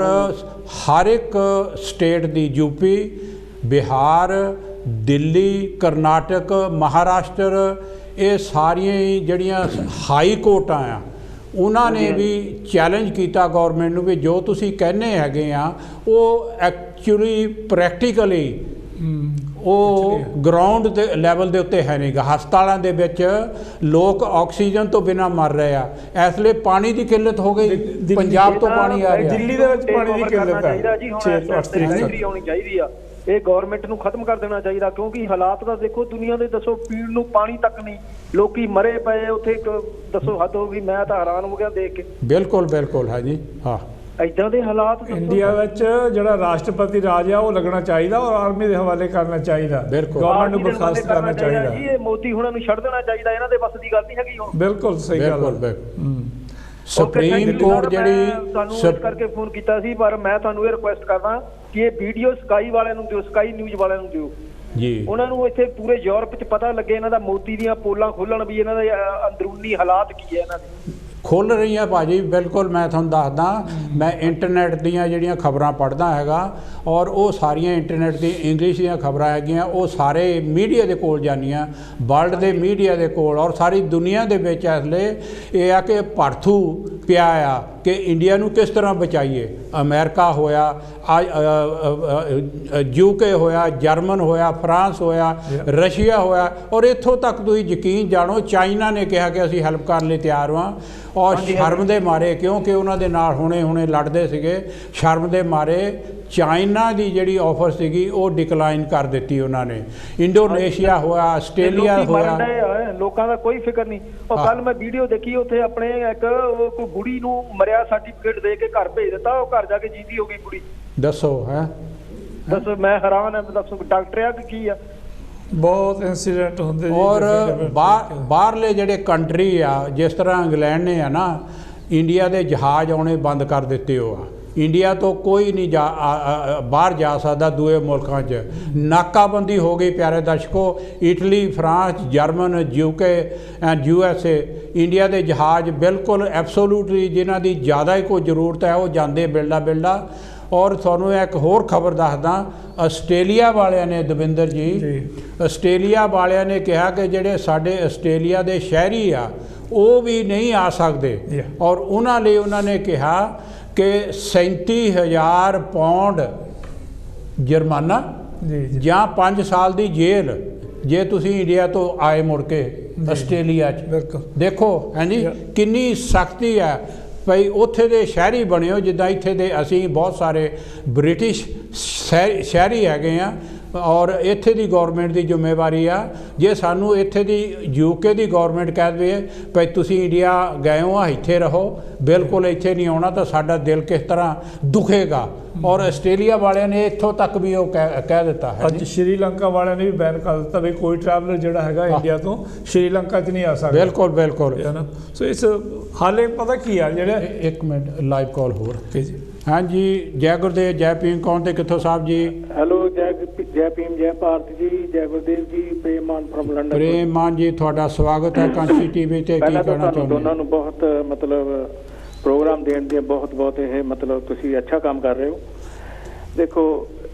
ਹਰ ਇੱਕ ਸਟੇਟ ਦੀ, ਯੂਪੀ, ਬਿਹਾਰ, ਦਿੱਲੀ, ਕਰਨਾਟਕ, ਮਹਾਰਾਸ਼ਟਰ, ਇਹ ਸਾਰੀਆਂ ਹੀ ਜਿਹੜੀਆਂ ਹਾਈ ਕੋਰਟਾਂ ਆ, ਉਹਨਾਂ ਨੇ ਵੀ ਚੈਲੰਜ ਕੀਤਾ ਗੌਰਮੈਂਟ ਨੂੰ ਵੀ ਜੋ ਤੁਸੀਂ ਕਹਿੰਦੇ ਹੈਗੇ ਆ ਉਹ ਐਕਚੁਅਲੀ ਪ੍ਰੈਕਟੀਕਲੀ ਉਹ ਗਰਾਊਂਡ ਦੇ ਲੈਵਲ ਦੇ ਉੱਤੇ ਹੈ ਨਹੀਂਗਾ। ਹਸਪਤਾਲਾਂ ਦੇ ਵਿੱਚ ਲੋਕ ਆਕਸੀਜਨ ਤੋਂ ਬਿਨਾਂ ਮਰ ਰਹੇ ਆ। ਇਸ ਲਈ ਪਾਣੀ ਦੀ ਕਿੱਲਤ ਹੋ ਗਈ, ਪੰਜਾਬ ਤੋਂ ਪਾਣੀ ਆ ਰਿਹਾ। ਦਿੱਲੀ ਦੇ ਵਿੱਚ ਪਾਣੀ ਦੀ ਕਿੱਲਤ ਹੈ ਜੀ, ਹੁਣ ਆਉਣੀ ਚਾਹੀਦੀ ਆ। ਇਹ ਗਵਰਨਮੈਂਟ ਨੂੰ ਖਤਮ ਕਰ ਦੇਣਾ ਚਾਹੀਦਾ, ਕਿਉਂਕਿ ਹਾਲਾਤ ਦਾ ਦੇਖੋ ਦੁਨੀਆ ਦੇ, ਦੱਸੋ ਪੀਣ ਨੂੰ ਪਾਣੀ ਤੱਕ ਨਹੀਂ, ਲੋਕੀ ਮਰੇ ਪਏ ਉੱਥੇ। ਦੱਸੋ ਹੱਦ ਹੋ ਗਈ, ਮੈਂ ਤਾਂ ਹੈਰਾਨ ਹੋ ਗਿਆ ਦੇਖ ਕੇ। ਬਿਲਕੁਲ ਬਿਲਕੁਲ, ਹਾਂਜੀ ਹਾਂ, ਇੱਦਾਂ ਦੇ ਹਾਲਾਤ ਇੰਡੀਆ ਵਿੱਚ ਜਿਹੜਾ ਰਾਸ਼ਟਰਪਤੀ ਰਾਜ ਆ ਉਹ ਲੱਗਣਾ ਚਾਹੀਦਾ ਔਰ ਆਰਮੀ ਦੇ ਹਵਾਲੇ ਕਰਨਾ ਚਾਹੀਦਾ। ਗਵਰਨਮੈਂਟ ਨੂੰ ਬਰਖਾਸਤ ਕਰਨਾ ਚਾਹੀਦਾ ਜੀ। ਇਹ ਮੋਦੀ ਹੁਣਾਂ ਨੂੰ ਛੱਡ ਦੇਣਾ ਚਾਹੀਦਾ, ਇਹਨਾਂ ਦੇ ਵੱਸ ਦੀ ਗੱਲ ਨਹੀਂ ਹੈਗੀ ਹੁਣ। ਬਿਲਕੁਲ ਸਹੀ ਗੱਲ ਹੈ। ਸੁਪਰੀਮ ਕੋਰਟ ਜਿਹੜੀ ਤੁਹਾਨੂੰ ਇਸ ਕਰਕੇ ਫੋਨ ਕੀਤਾ ਸੀ, ਪਰ ਮੈਂ ਤੁਹਾਨੂੰ ਇਹ ਰਿਕੁਐਸਟ ਕਰਦਾ ਕਿ ਇਹ ਵੀਡੀਓ ਸਕਾਈ ਵਾਲਿਆਂ ਨੂੰ ਦਿਓ, ਸਕਾਈ ਨਿਊਜ਼ ਵਾਲਿਆਂ ਨੂੰ ਦਿਓ ਜੀ। ਉਹਨਾਂ ਨੂੰ ਇੱਥੇ ਪੂਰੇ ਯੂਰਪ 'ਚ ਪਤਾ ਲੱਗੇ, ਇਹਨਾਂ ਦਾ ਮੋਦੀ ਦੀਆਂ ਪੋਲਾਂ ਖੋਲਣ ਵੀ ਇਹਨਾਂ ਦੇ ਅੰਦਰੂਨੀ ਹਾਲਾਤ ਕੀ ਹੈ ਇਹਨਾਂ ਦੇ। ਖੁੱਲ੍ਹ ਰਹੀਆਂ ਭਾਜੀ। ਬਿਲਕੁਲ ਮੈਂ ਤੁਹਾਨੂੰ ਦੱਸਦਾ, ਮੈਂ ਇੰਟਰਨੈਟ ਦੀਆਂ ਜਿਹੜੀਆਂ ਖਬਰਾਂ ਪੜ੍ਹਦਾ ਹੈਗਾ, ਔਰ ਉਹ ਸਾਰੀਆਂ ਇੰਟਰਨੈਟ ਦੀ ਇੰਗਲਿਸ਼ ਦੀਆਂ ਖਬਰਾਂ ਹੈਗੀਆਂ, ਉਹ ਸਾਰੇ ਮੀਡੀਆ ਦੇ ਕੋਲ ਜਾਂਦੀਆਂ, ਵਰਲਡ ਦੇ ਮੀਡੀਆ ਦੇ ਕੋਲ, ਔਰ ਸਾਰੀ ਦੁਨੀਆ ਦੇ ਵਿੱਚ ਇਸ ਲਈ ਇਹ ਆ ਕਿ ਭੜਥੂ ਪਿਆ ਆ ਕਿ ਇੰਡੀਆ ਨੂੰ ਕਿਸ ਤਰ੍ਹਾਂ ਬਚਾਈਏ। ਅਮਰੀਕਾ ਹੋਇਆ, UK ਹੋਇਆ, ਜਰਮਨ ਹੋਇਆ, ਫਰਾਂਸ ਹੋਇਆ, ਰਸ਼ੀਆ ਹੋਇਆ, ਔਰ ਇੱਥੋਂ ਤੱਕ ਤੁਸੀਂ ਯਕੀਨ ਜਾਣੋ ਚਾਈਨਾ ਨੇ ਕਿਹਾ ਕਿ ਅਸੀਂ ਹੈਲਪ ਕਰਨ ਲਈ ਤਿਆਰ ਹਾਂ। ਔਰ ਸ਼ਰਮ ਦੇ ਮਾਰੇ, ਕਿਉਂਕਿ ਉਹਨਾਂ ਦੇ ਨਾਲ ਹੁਣੇ ਲੜਦੇ ਸੀਗੇ, ਸ਼ਰਮ ਦੇ ਮਾਰੇ ਚਾਈਨਾ ਦੀ ਜਿਹੜੀ ਆਫਰ ਸੀਗੀ ਉਹ ਡਿਕਲਾਈਨ ਕਰ ਦਿੱਤੀ ਉਹਨਾਂ ਨੇ। ਇੰਡੋਨੇਸ਼ੀਆ ਹੋਇਆ, ਆਸਟ੍ਰੇਲੀਆ ਹੋਇਆ, ਲੋਕਾਂ ਦਾ ਕੋਈ ਫਿਕਰ ਨਹੀਂ। ਉਹ ਕੱਲ ਮੈਂ ਵੀਡੀਓ ਦੇਖੀ, ਉੱਥੇ ਆਪਣੇ ਇੱਕ ਕੋਈ ਬੁੜੀ ਨੂੰ ਮਰਿਆ ਸਰਟੀਫਿਕੇਟ ਦੇ ਕੇ ਘਰ ਭੇਜ ਦਿੱਤਾ, ਉਹ ਘਰ ਜਾ ਕੇ ਜੀਤੀ ਹੋ ਗਈ ਕੁੜੀ। ਦੱਸੋ ਹੈ, ਦੱਸੋ, ਮੈਂ ਹੈਰਾਨ ਹਾਂ। ਦੱਸੋ ਡਾਕਟਰ ਆ ਕਿ ਕੀ ਆ? ਬਹੁਤ ਇੰਸੀਡੈਂਟ ਹੁੰਦੇ। ਔਰ ਬਾਹਰਲੇ ਜਿਹੜੇ ਕੰਟਰੀ ਆ, ਜਿਸ ਤਰ੍ਹਾਂ ਇੰਗਲੈਂਡ ਨੇ ਆ ਨਾ, ਇੰਡੀਆ ਦੇ ਜਹਾਜ਼ ਆਉਣੇ ਬੰਦ ਕਰ ਦਿੱਤੇ ਹੋ ਆ। ਇੰਡੀਆ ਤੋਂ ਕੋਈ ਨਹੀਂ ਬਾਹਰ ਜਾ ਸਕਦਾ ਦੂਏ ਮੁਲਕਾਂ 'ਚ। ਨਾਕਾਬੰਦੀ ਹੋ ਗਈ ਪਿਆਰੇ ਦਰਸ਼ਕੋ। Italy, France, German, UK and USA, India ਦੇ ਜਹਾਜ਼ ਬਿਲਕੁਲ ਐਬਸੋਲੂਟਲੀ ਜਿਨ੍ਹਾਂ ਦੀ ਜ਼ਿਆਦਾ ਹੀ ਕੋਈ ਜ਼ਰੂਰਤ ਹੈ ਉਹ ਜਾਂਦੇ ਬਿਲਡਾ। ਔਰ ਤੁਹਾਨੂੰ ਇੱਕ ਹੋਰ ਖਬਰ ਦੱਸਦਾ, ਆਸਟ੍ਰੇਲੀਆ ਵਾਲਿਆਂ ਨੇ, ਦਵਿੰਦਰ ਜੀ, ਆਸਟ੍ਰੇਲੀਆ ਵਾਲਿਆਂ ਨੇ ਕਿਹਾ ਕਿ ਜਿਹੜੇ ਸਾਡੇ ਆਸਟ੍ਰੇਲੀਆ ਦੇ ਸ਼ਹਿਰੀ ਆ ਉਹ ਵੀ ਨਹੀਂ ਆ ਸਕਦੇ, ਔਰ ਉਹਨਾਂ ਲਈ ਉਹਨਾਂ ਨੇ ਕਿਹਾ ਕਿ 37,000 ਪਾਉਂਡ ਜੁਰਮਾਨਾ ਜਾਂ 5 ਸਾਲ ਦੀ ਜੇਲ੍ਹ ਜੇ ਤੁਸੀਂ ਇੰਡੀਆ ਤੋਂ ਆਏ ਮੁੜ ਕੇ ਆਸਟ੍ਰੇਲੀਆ 'ਚ। ਦੇਖੋ ਹਾਂਜੀ ਕਿੰਨੀ ਸਖਤੀ ਹੈ ਭਈ। ਉੱਥੇ ਦੇ ਸ਼ਹਿਰੀ ਬਣਿਓ ਜਿੱਦਾਂ ਇੱਥੇ ਦੇ ਅਸੀਂ ਬਹੁਤ ਸਾਰੇ ਬ੍ਰਿਟਿਸ਼ ਸ਼ਹਿਰੀ ਹੈਗੇ ਆ, ਔਰ ਇੱਥੇ ਦੀ ਗੌਰਮੈਂਟ ਦੀ ਜ਼ਿੰਮੇਵਾਰੀ ਆ। ਜੇ ਸਾਨੂੰ ਇੱਥੇ ਦੀ UK ਦੀ ਗੌਰਮੈਂਟ ਕਹਿ ਦੇਵੇ ਭਈ ਤੁਸੀਂ ਇੰਡੀਆ ਗਏ ਹੋ ਆ, ਇੱਥੇ ਰਹੋ, ਬਿਲਕੁਲ ਇੱਥੇ ਨਹੀਂ ਆਉਣਾ, ਤਾਂ ਸਾਡਾ ਦਿਲ ਕਿਸ ਤਰ੍ਹਾਂ ਦੁਖੇਗਾ। ਔਰ ਆਸਟ੍ਰੇਲੀਆ ਵਾਲਿਆਂ ਨੇ ਇੱਥੋਂ ਤੱਕ ਵੀ ਉਹ ਕਹਿ ਦਿੱਤਾ ਹੈ। ਅੱਜ ਸ਼੍ਰੀਲੰਕਾ ਵਾਲਿਆਂ ਨੇ ਵੀ ਬੈਨ ਕਰ ਦਿੱਤਾ ਵੀ ਕੋਈ ਟਰੈਵਲਰ ਜਿਹੜਾ ਹੈਗਾ ਇੰਡੀਆ ਤੋਂ ਸ਼੍ਰੀਲੰਕਾ 'ਚ ਨਹੀਂ ਆ ਸਕਦਾ। ਬਿਲਕੁਲ। ਸੋ ਇਸ ਹਾਲੇ ਪਤਾ ਕੀ ਆ ਜਿਹੜਾ, ਇੱਕ ਮਿੰਟ ਲਾਈਵ ਕਾਲ ਹੋਰ। ਹਾਂਜੀ, ਜੈ ਗੁਰਦੇਵ, ਜੈ ਭੀਮ। ਕੌਣ ਤੇ ਕਿੱਥੋਂ ਸਾਹਿਬ ਜੀ? ਹੈਲੋ, ਜੈ ਭੀਮ, ਜੈ ਭਾਰਤ ਜੀ, ਜੈ ਗੁਰਦੇਵ ਜੀ। ਪ੍ਰੇਮ ਮਾਨ ਫਰਮ ਲੰਡਨ। ਪ੍ਰੇਮ ਮਾਨ ਜੀ, ਤੁਹਾਡਾ ਸਵਾਗਤ ਹੈ ਕਾਂਚੀ TV ਤੇ। ਕੀ ਕਹਿਣਾ ਚਾਹੁੰਦੇ? ਦੋਨਾਂ ਨੂੰ ਬਹੁਤ ਮਤਲਬ ਪ੍ਰੋਗਰਾਮ ਦੇਣ ਦੀ ਬਹੁਤ ਇਹ ਮਤਲਬ ਤੁਸੀਂ ਅੱਛਾ ਕੰਮ ਕਰ ਰਹੇ ਹੋ। ਦੇਖੋ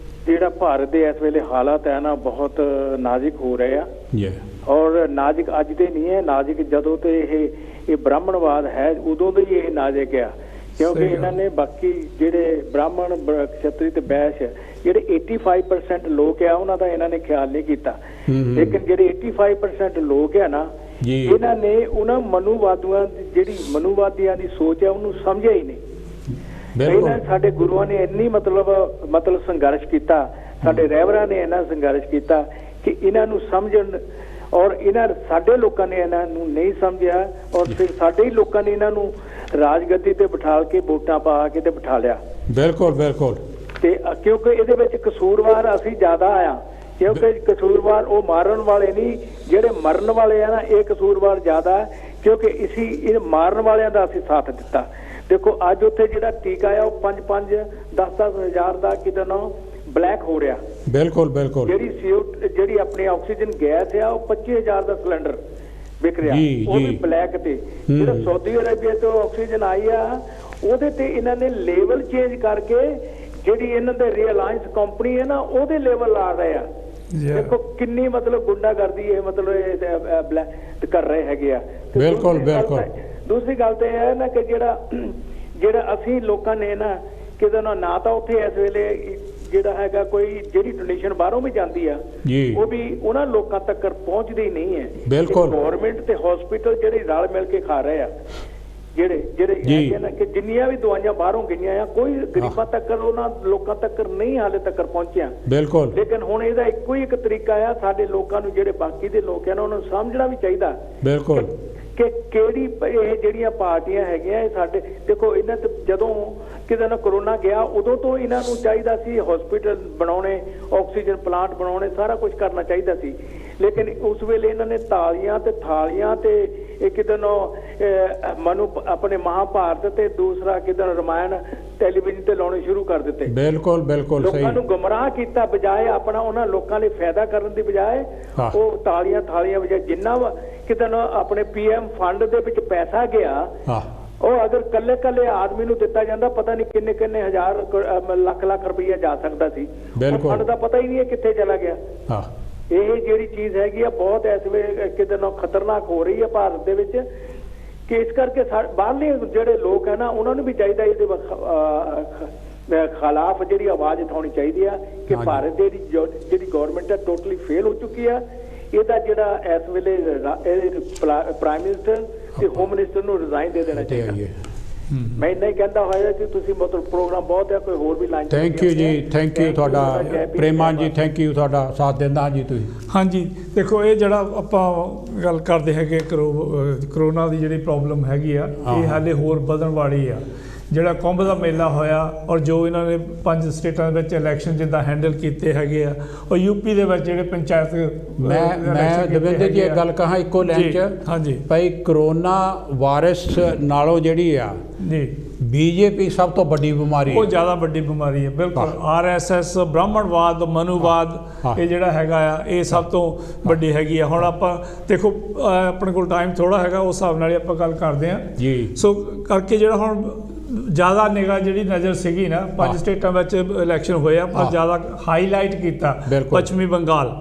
ਜਿਹੜਾ ਭਾਰਤ ਦੇ ਇਸ ਵੇਲੇ ਹਾਲਾਤ ਹੈ ਨਾ, ਬਹੁਤ ਨਾਜ਼ੁਕ ਹੋ ਰਹੇ ਆ। ਔਰ ਨਾਜ਼ੁਕ ਅੱਜ ਦੇ ਨਹੀਂ ਹੈ, ਨਾਜ਼ੁਕ ਜਦੋਂ ਤੇ ਇਹ ਬ੍ਰਾਹਮਣਵਾਦ ਹੈ ਉਦੋਂ ਤੋਂ ਹੀ ਇਹ ਨਾਜ਼ੁਕ ਆ। ਕਿਉਂਕਿ ਇਹਨਾਂ ਨੇ ਬਾਕੀ ਜਿਹੜੇ ਬ੍ਰਾਹਮਣ, ਖੱਤਰੀ ਤੇ ਵੈਸ਼ ਜਿਹੜੇ 85% ਲੋਕ ਆ ਉਹਨਾਂ ਦਾ ਇਹਨਾਂ ਨੇ ਖਿਆਲ ਨਹੀਂ ਕੀਤਾ। ਲੇਕਿਨ ਜਿਹੜੇ 85% ਲੋਕ ਆ ਨਾ, ਇਹਨਾਂ ਨੇ ਉਹਨਾਂ ਜਿਹੜੀ ਮਨੂਵਾਦੀਆਂ ਦੀ ਸੋਚ ਹੈ ਉਹਨੂੰ ਸਮਝਿਆ ਹੀ ਨਹੀਂ। ਇਹਨਾਂ ਸਾਡੇ ਗੁਰੂਆਂ ਨੇ ਇੰਨੀ ਮਤਲਬ ਸੰਘਰਸ਼ ਕੀਤਾ, ਸਾਡੇ ਰਹਿਬਰਾਂ ਨੇ ਇੰਨਾ ਸੰਘਰਸ਼ ਕੀਤਾ ਕਿ ਇਹਨਾਂ ਨੂੰ ਸਮਝਣ, ਔਰ ਸਾਡੇ ਲੋਕਾਂ ਨੇ ਇਹਨਾਂ ਨੂੰ ਨਹੀਂ ਸਮਝਿਆ, ਔਰ ਫਿਰ ਸਾਡੇ ਹੀ ਲੋਕਾਂ ਨੇ ਇਹਨਾਂ ਨੂੰ ਰਾਜਗੱਦੀ ਤੇ ਬਿਠਾ ਕੇ ਵੋਟਾਂ ਪਾ ਕੇ ਤੇ ਬਿਠਾ ਲਿਆ। ਬਿਲਕੁਲ। ਤੇ ਕਿਉਂਕਿ ਇਹਦੇ ਵਿੱਚ ਕਸੂਰਵਾਰ ਅਸੀਂ ਜ਼ਿਆਦਾ ਆ, ਕਿਉਂਕਿ ਕਸੂਰਵਾਰ ਉਹ ਮਾਰਨ ਵਾਲੇ ਨਹੀਂ, ਜਿਹੜੇ ਮਰਨ ਵਾਲੇ ਆ ਨਾ ਇਹ ਕਸੂਰਵਾਰ ਜ਼ਿਆਦਾ, ਕਿਉਂਕਿ ਇਹ ਮਾਰਨ ਵਾਲਿਆਂ ਦਾ ਅਸੀਂ ਸਾਥ ਦਿੱਤਾ। ਦੇਖੋ ਅੱਜ ਉੱਥੇ ਜਿਹੜਾ ਟੀਕਾ ਆ ਉਹ 5-5, 10-10 ਹਜ਼ਾਰ ਦਾ ਕਿਤੇ ਨਾ ਬਲੈਕ ਹੋ ਰਿਹਾ। ਬਿਲਕੁਲ। ਜਿਹੜੀ ਆਪਣੀ ਆਕਸੀਜਨ ਗੈਸ ਆ ਉਹ 25,000 ਦਾ ਸਿਲੰਡਰ ਵਿਕ ਰਿਹਾ, ਉਹ ਵੀ ਬਲੈਕ ਤੇ। ਜਿਹੜਾ ਸਾਊਦੀ ਅਰੇਬੀਆ ਤੋਂ ਆਕਸੀਜਨ ਆਈ ਆ ਉਹਦੇ ਤੇ ਇਹਨਾਂ ਨੇ ਲੇਬਲ ਚੇਂਜ ਕਰਕੇ ਜਿਹੜੀ ਇਹਨਾਂ ਦੇ ਰਿਲਾਇੰਸ ਕੰਪਨੀ ਹੈ ਨਾ ਉਹਦੇ ਲੇਬਲ ਲਾ ਰਹੇ ਆ। ਦੇਖੋ ਕਿੰਨੀ ਮਤਲਬ ਗੁੰਡਾਗਰਦੀ ਇਹ ਬਲੈਕ ਕਰ ਰਹੇ ਹੈਗੇ ਆ। ਬਿਲਕੁਲ। ਦੂਸਰੀ ਗੱਲ ਤਾਂ ਇਹ ਹੈ ਨਾ ਕਿ ਜਿਹੜਾ ਅਸੀਂ ਲੋਕਾਂ ਨੇ ਨਾ ਕਿਤੇ ਨਾ ਤਾਂ ਉੱਥੇ ਇਸ ਵੇਲੇ ਜਿਹੜਾ ਹੈਗਾ ਕੋਈ ਜਿਹੜੀ ਡੋਨੇਸ਼ਨ ਬਾਹਰੋਂ ਵੀ ਜਾਂਦੀ ਆ ਉਹ ਵੀ ਉਹਨਾਂ ਲੋਕਾਂ ਤੱਕ ਪਹੁੰਚਦੀ ਨਹੀਂ ਹੈ। ਗਵਰਨਮੈਂਟ ਤੇ ਹਸਪੀਟਲ ਜਿਹੜੇ ਰਲ ਮਿਲ ਕੇ ਖਾ ਰਹੇ ਆ, ਜਿਹੜੇ ਹੈਗੇ ਨਾ ਕਿ ਜਿੰਨੀਆਂ ਵੀ ਦਵਾਈਆਂ ਬਾਹਰੋਂ ਗਈਆਂ ਆ ਕੋਈ ਗਰੀਬਾਂ ਤੱਕ ਉਹਨਾਂ ਲੋਕਾਂ ਤੱਕ ਨਹੀਂ ਹਾਲੇ ਤੱਕ ਪਹੁੰਚਿਆ। ਲੇਕਿਨ ਹੁਣ ਇਹਦਾ ਇੱਕੋ ਹੀ ਇੱਕ ਤਰੀਕਾ ਆ, ਸਾਡੇ ਲੋਕਾਂ ਨੂੰ ਜਿਹੜੇ ਬਾਕੀ ਦੇ ਲੋਕ ਆ ਨਾ ਉਹਨਾਂ ਨੂੰ ਸਮਝਣਾ ਵੀ ਚਾਹੀਦਾ ਕਿ ਕਿਹੜੀ ਇਹ ਜਿਹੜੀਆਂ ਪਾਰਟੀਆਂ ਹੈਗੀਆਂ ਇਹ ਸਾਡੇ। ਦੇਖੋ ਇਹਨਾਂ ਤੇ ਜਦੋਂ ਕਿਤੇ ਨਾ ਕਰੋਨਾ ਗਿਆ ਉਦੋਂ ਤੋਂ ਇਹਨਾਂ ਨੂੰ ਚਾਹੀਦਾ ਸੀ ਹਸਪੀਟਲ ਬਣਾਉਣੇ, ਆਕਸੀਜਨ ਪਲਾਂਟ ਬਣਾਉਣੇ, ਸਾਰਾ ਕੁਝ ਕਰਨਾ ਚਾਹੀਦਾ ਸੀ। ਲੇਕਿਨ ਉਸ ਵੇਲੇ ਇਹਨਾਂ ਨੇ ਤਾਲੀਆਂ ਤੇ ਥਾਲੀਆਂ ਤੇ ਇਹ ਕਿਤੇ ਨਾ ਆਪਣੇ ਮਹਾਭਾਰਤ ਤੇ ਦੂਸਰਾ ਕਿਤੇ ਰਮਾਇਣ ਟੈਲੀਵਿਜ਼ਨ ਤੇ ਲਾਉਣੇ ਸ਼ੁਰੂ ਕਰ ਦਿੱਤੇ। ਬਿਲਕੁਲ ਲੋਕਾਂ ਨੂੰ ਗੁੰਮਰਾਹ ਕੀਤਾ, ਬਜਾਏ ਆਪਣਾ ਉਹਨਾਂ ਲੋਕਾਂ ਲਈ ਫਾਇਦਾ ਕਰਨ ਦੀ ਬਜਾਏ ਉਹ ਤਾਲੀਆਂ ਬਜਾਏ ਜਿੰਨਾ ਕਿਤੇ ਨਾ ਆਪਣੇ PM ਫੰਡ ਦੇ ਵਿੱਚ ਪੈਸਾ ਗਿਆ ਉਹ ਅਗਰ ਕੱਲੇ ਕੱਲੇ ਆਦਮੀ ਨੂੰ ਦਿੱਤਾ ਜਾਂਦਾ ਪਤਾ ਨਹੀਂ ਕਿੰਨੇ ਕਿੰਨੇ ਹਜ਼ਾਰ ਲੱਖ ਰੁਪਈਆ ਜਾ ਸਕਦਾ ਸੀ। ਫੰਡ ਦਾ ਪਤਾ ਹੀ ਨਹੀਂ ਕਿੱਥੇ ਚਲਾ ਗਿਆ। ਇਹ ਜਿਹੜੀ ਚੀਜ਼ ਹੈਗੀ ਆ ਬਹੁਤ ਇਸ ਵੇਲੇ ਕਿਤੇ ਨਾ ਖਤਰਨਾਕ ਹੋ ਰਹੀ ਹੈ ਭਾਰਤ ਦੇ ਵਿੱਚ, ਕਿ ਇਸ ਕਰਕੇ ਬਾਹਰਲੇ ਜਿਹੜੇ ਲੋਕ ਹੈ ਨਾ ਉਹਨਾਂ ਨੂੰ ਵੀ ਚਾਹੀਦਾ ਇਹਦੇ ਖਿਲਾਫ ਜਿਹੜੀ ਆਵਾਜ਼ ਉਠਾਉਣੀ ਚਾਹੀਦੀ ਆ ਕਿ ਭਾਰਤ ਦੀ ਜਿਹੜੀ ਗਵਰਨਮੈਂਟ ਹੈ ਟੋਟਲੀ ਫੇਲ ਹੋ ਚੁੱਕੀ ਆ। ਇਹਦਾ ਜਿਹੜਾ ਇਸ ਵੇਲੇ ਪ੍ਰਾਈਮ ਮਿਨਿਸਟਰ ਤੇ ਹੋਮ ਮਿਨਿਸਟਰ ਨੂੰ ਰਿਜ਼ਾਈਨ ਦੇ ਦੇਣਾ ਚਾਹੀਦਾ। ਮੈਂ ਨਹੀਂ ਕਹਿੰਦਾ ਹੋਇਆ ਕਿ ਤੁਸੀਂ ਮਤਲਬ ਪ੍ਰੋਗਰਾਮ ਬਹੁਤ ਹੈ, ਕੋਈ ਹੋਰ ਵੀ ਲਾਈਨ। ਥੈਂਕ ਯੂ ਜੀ, ਥੈਂਕ ਯੂ ਤੁਹਾਡਾ ਪ੍ਰੇਮਾਨ ਜੀ, ਥੈਂਕ ਯੂ ਤੁਹਾਡਾ ਸਾਥ ਦਿੰਦਾ ਜੀ ਤੁਸੀਂ। ਹਾਂਜੀ ਦੇਖੋ ਇਹ ਜਿਹੜਾ ਆਪਾਂ ਗੱਲ ਕਰਦੇ ਹੈਗੇ ਕਰੋਨਾ ਦੀ ਜਿਹੜੀ ਪ੍ਰੋਬਲਮ ਹੈਗੀ ਆ ਇਹ ਹਾਲੇ ਹੋਰ ਵਧਣ ਵਾਲੀ ਆ। ਜਿਹੜਾ ਕੁੰਭ ਦਾ ਮੇਲਾ ਹੋਇਆ ਔਰ ਜੋ ਇਹਨਾਂ ਨੇ 5 ਸਟੇਟਾਂ ਦੇ ਵਿੱਚ ਇਲੈਕਸ਼ਨ ਜਿੱਦਾਂ ਹੈਂਡਲ ਕੀਤੇ ਹੈਗੇ ਆ, ਔਰ ਯੂਪੀ ਦੇ ਵਿੱਚ ਜਿਹੜੇ ਪੰਚਾਇਤ ਮੈਂ ਦਵਿੰਦਰ ਜੀ ਇੱਕ ਗੱਲ ਕਹਾਂ ਇੱਕੋ ਲਾਈਨ 'ਚ, ਹਾਂਜੀ ਭਾਈ ਕਰੋਨਾ ਵਾਇਰਸ ਨਾਲੋਂ ਜਿਹੜੀ ਆ ਜੀ ਬੀਜੇਪੀ ਸਭ ਤੋਂ ਵੱਡੀ ਬਿਮਾਰੀ, ਉਹ ਜ਼ਿਆਦਾ ਵੱਡੀ ਬਿਮਾਰੀ ਹੈ। ਬਿਲਕੁਲ RSS ਬ੍ਰਾਹਮਣਵਾਦ ਮਨੂਵਾਦ ਇਹ ਜਿਹੜਾ ਹੈਗਾ ਆ ਇਹ ਸਭ ਤੋਂ ਵੱਡੀ ਹੈਗੀ ਆ। ਹੁਣ ਆਪਾਂ ਦੇਖੋ ਆਪਣੇ ਕੋਲ ਟਾਈਮ ਥੋੜ੍ਹਾ ਹੈਗਾ, ਉਸ ਹਿਸਾਬ ਨਾਲ ਹੀ ਆਪਾਂ ਗੱਲ ਕਰਦੇ ਹਾਂ ਜੀ। ਸੋ ਕਰਕੇ ਜਿਹੜਾ ਹੁਣ ਜ਼ਿਆਦਾ ਨਿਗਾਹ ਜਿਹੜੀ ਨਜ਼ਰ ਸੀਗੀ ਨਾ 5 ਸਟੇਟਾਂ ਵਿੱਚ ਇਲੈਕਸ਼ਨ ਹੋਇਆ, ਪਰ ਜ਼ਿਆਦਾ ਹਾਈਲਾਈਟ ਕੀਤਾ ਪੱਛਮੀ ਬੰਗਾਲ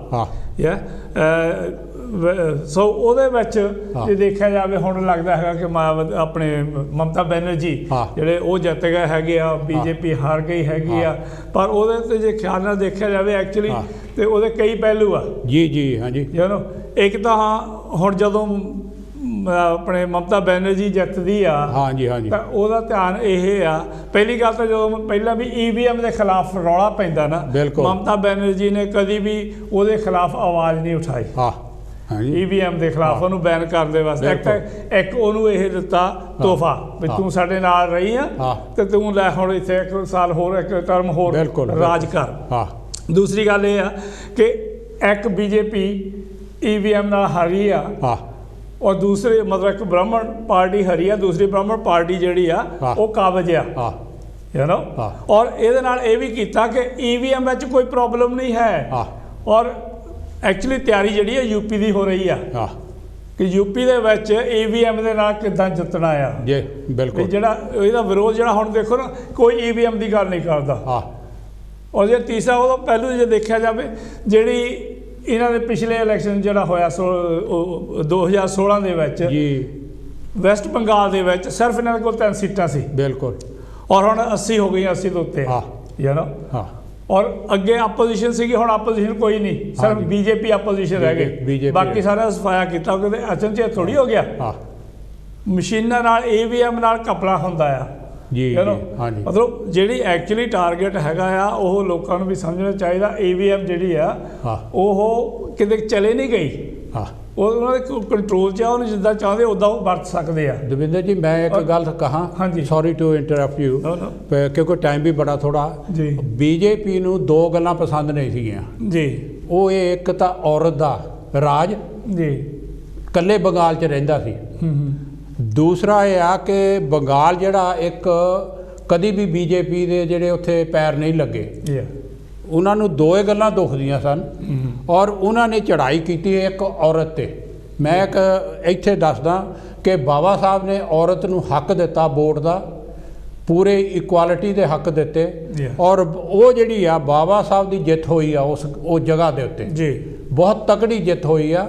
ਸੋ ਉਹਦੇ ਵਿੱਚ ਜੇ ਦੇਖਿਆ ਜਾਵੇ ਹੁਣ ਲੱਗਦਾ ਹੈਗਾ ਕਿ ਆਪਣੇ ਮਮਤਾ ਬੈਨਰਜੀ ਜਿਹੜੇ ਉਹ ਜਿੱਤ ਗਏ ਹੈਗੇ ਆ, ਬੀਜੇਪੀ ਹਾਰ ਗਈ ਹੈਗੀ ਆ। ਪਰ ਉਹਦੇ 'ਤੇ ਜੇ ਖਿਆਲ ਨਾਲ ਦੇਖਿਆ ਜਾਵੇ ਐਕਚੁਅਲੀ ਤੇ ਉਹਦੇ ਕਈ ਪਹਿਲੂ ਆ ਜੀ ਹਾਂਜੀ। ਇੱਕ ਤਾਂ ਹੁਣ ਜਦੋਂ ਆਪਣੇ ਮਮਤਾ ਬੈਨਰਜੀ ਜਿੱਤਦੀ ਆ ਤਾਂ ਉਹਦਾ ਧਿਆਨ ਇਹ ਆ, ਪਹਿਲੀ ਗੱਲ ਤਾਂ ਜਦੋਂ ਪਹਿਲਾਂ ਵੀ EVM ਦੇ ਖਿਲਾਫ ਰੌਲਾ ਪੈਂਦਾ ਨਾ, ਮਮਤਾ ਬੈਨਰਜੀ ਨੇ ਕਦੀ ਵੀ ਉਹਦੇ ਖਿਲਾਫ ਆਵਾਜ਼ ਨਹੀਂ ਉਠਾਈ। EVM ਦੇ ਖਿਲਾਫ ਉਹਨੂੰ ਬੈਨ ਕਰਨ ਦੇ ਵਾਸਤੇ ਇੱਕ ਉਹਨੂੰ ਇਹ ਦਿੱਤਾ ਤੋਹਫਾ ਵੀ ਤੂੰ ਸਾਡੇ ਨਾਲ ਰਹੀ ਆ ਤੇ ਤੂੰ ਲੈ ਹੁਣ ਇੱਥੇ 1 ਸਾਲ ਹੋਰ, 1 ਟਰਮ ਹੋਰ ਰਾਜ ਕਰ। ਦੂਸਰੀ ਗੱਲ ਇਹ ਆ ਕਿ ਇੱਕ BJP EVM ਨਾਲ ਹਾਰੀ ਆ ਔਰ ਦੂਸਰੇ ਮਤਲਬ ਇੱਕ ਬ੍ਰਾਹਮਣ ਪਾਰਟੀ ਹਰੀ ਆ, ਦੂਸਰੀ ਬ੍ਰਾਹਮਣ ਪਾਰਟੀ ਜਿਹੜੀ ਆ ਉਹ ਕਾਬਜ ਆ ਔਰ ਇਹਦੇ ਨਾਲ ਇਹ ਵੀ ਕੀਤਾ ਕਿ EVM ਵਿੱਚ ਕੋਈ ਪ੍ਰੋਬਲਮ ਨਹੀਂ ਹੈ। ਔਰ ਐਕਚੁਅਲੀ ਤਿਆਰੀ ਜਿਹੜੀ ਹੈ ਯੂਪੀ ਦੀ ਹੋ ਰਹੀ ਆ ਕਿ ਯੂਪੀ ਦੇ ਵਿੱਚ EVM ਦੇ ਨਾਲ ਕਿੱਦਾਂ ਜਿੱਤਣਾ ਆ ਜੀ। ਬਿਲਕੁਲ ਜਿਹੜਾ ਇਹਦਾ ਵਿਰੋਧ ਜਿਹੜਾ ਹੁਣ ਦੇਖੋ ਨਾ, ਕੋਈ EVM ਦੀ ਗੱਲ ਨਹੀਂ ਕਰਦਾ। ਔਰ ਜੇ ਤੀਸਰਾ ਉਹਦਾ ਪਹਿਲੂ ਜੇ ਦੇਖਿਆ ਜਾਵੇ, ਜਿਹੜੀ ਇਹਨਾਂ ਦੇ ਪਿਛਲੇ ਇਲੈਕਸ਼ਨ ਜਿਹੜਾ ਹੋਇਆ 2016 ਦੇ ਵਿੱਚ ਵੈਸਟ ਬੰਗਾਲ ਦੇ ਵਿੱਚ ਸਿਰਫ ਇਹਨਾਂ ਦੇ ਕੋਲ 3 ਸੀਟਾਂ ਸੀ ਬਿਲਕੁਲ, ਔਰ ਹੁਣ 80 ਹੋ ਗਈਆਂ, 80 ਤੋਂ ਉੱਤੇ ਔਰ ਅੱਗੇ ਆਪੋਜੀਸ਼ਨ ਸੀਗੀ, ਹੁਣ ਆਪੋਜੀਸ਼ਨ ਕੋਈ ਨਹੀਂ, ਸਿਰਫ BJP ਆਪੋਜੀਸ਼ਨ ਰਹਿ ਗਏ, ਬਾਕੀ ਸਾਰਾ ਸਫਾਇਆ ਕੀਤਾ। ਕਿਉਂਕਿ ਅਚਨਚੇਤ ਥੋੜ੍ਹੀ ਹੋ ਗਿਆ, ਮਸ਼ੀਨਾਂ ਨਾਲ EVM ਨਾਲ ਘਪਲਾ ਹੁੰਦਾ ਆ ਜੀ। ਮਤਲਬ ਜਿਹੜੀ ਐਕਚੁਅਲੀ ਟਾਰਗੇਟ ਹੈਗਾ ਆ ਉਹ ਲੋਕਾਂ ਨੂੰ ਵੀ ਸਮਝਣਾ ਚਾਹੀਦਾ। EVM ਜਿਹੜੀ ਆ ਉਹ ਕਿਤੇ ਚਲੇ ਨਹੀਂ ਗਈ, ਉਹ ਉਹਨਾਂ ਦੇ ਕੰਟਰੋਲ 'ਚ ਆ, ਉਹਨੂੰ ਜਿੱਦਾਂ ਚਾਹੁੰਦੇ ਉੱਦਾਂ ਉਹ ਵਰਤ ਸਕਦੇ ਆ। ਦਵਿੰਦਰ ਜੀ ਮੈਂ ਇੱਕ ਗੱਲ ਕਹਾਂ, ਸੌਰੀ ਟੂ ਇੰਟਰਰਪਟ ਯੂ, ਕਿਉਂਕਿ ਟਾਈਮ ਵੀ ਬੜਾ ਥੋੜਾ ਜੀ। BJP ਨੂੰ 2 ਗੱਲਾਂ ਪਸੰਦ ਨਹੀਂ ਸੀਗੀਆਂ ਜੀ। ਉਹ ਇਹ ਇੱਕ ਤਾਂ ਔਰਤ ਦਾ ਰਾਜ ਜੀ, ਇਕੱਲੇ ਬੰਗਾਲ 'ਚ ਰਹਿੰਦਾ ਸੀ। ਦੂਸਰਾ ਇਹ ਆ ਕਿ ਬੰਗਾਲ ਜਿਹੜਾ ਇੱਕ ਕਦੀ ਵੀ BJP ਦੇ ਜਿਹੜੇ ਉੱਥੇ ਪੈਰ ਨਹੀਂ ਲੱਗੇ, ਉਹਨਾਂ ਨੂੰ 2 ਗੱਲਾਂ ਦੁਖਦੀਆਂ ਸਨ ਔਰ ਉਹਨਾਂ ਨੇ ਚੜ੍ਹਾਈ ਕੀਤੀ ਇੱਕ ਔਰਤ 'ਤੇ। ਮੈਂ ਇੱਕ ਇੱਥੇ ਦੱਸਦਾ ਕਿ ਬਾਬਾ ਸਾਹਿਬ ਨੇ ਔਰਤ ਨੂੰ ਹੱਕ ਦਿੱਤਾ ਵੋਟ ਦਾ, ਪੂਰੇ ਇਕੁਆਲਿਟੀ ਦੇ ਹੱਕ ਦਿੱਤੇ ਔਰ ਉਹ ਜਿਹੜੀ ਆ ਬਾਬਾ ਸਾਹਿਬ ਦੀ ਜਿੱਤ ਹੋਈ ਆ ਉਸ ਜਗ੍ਹਾ ਦੇ ਉੱਤੇ ਜੀ, ਬਹੁਤ ਤਕੜੀ ਜਿੱਤ ਹੋਈ ਆ।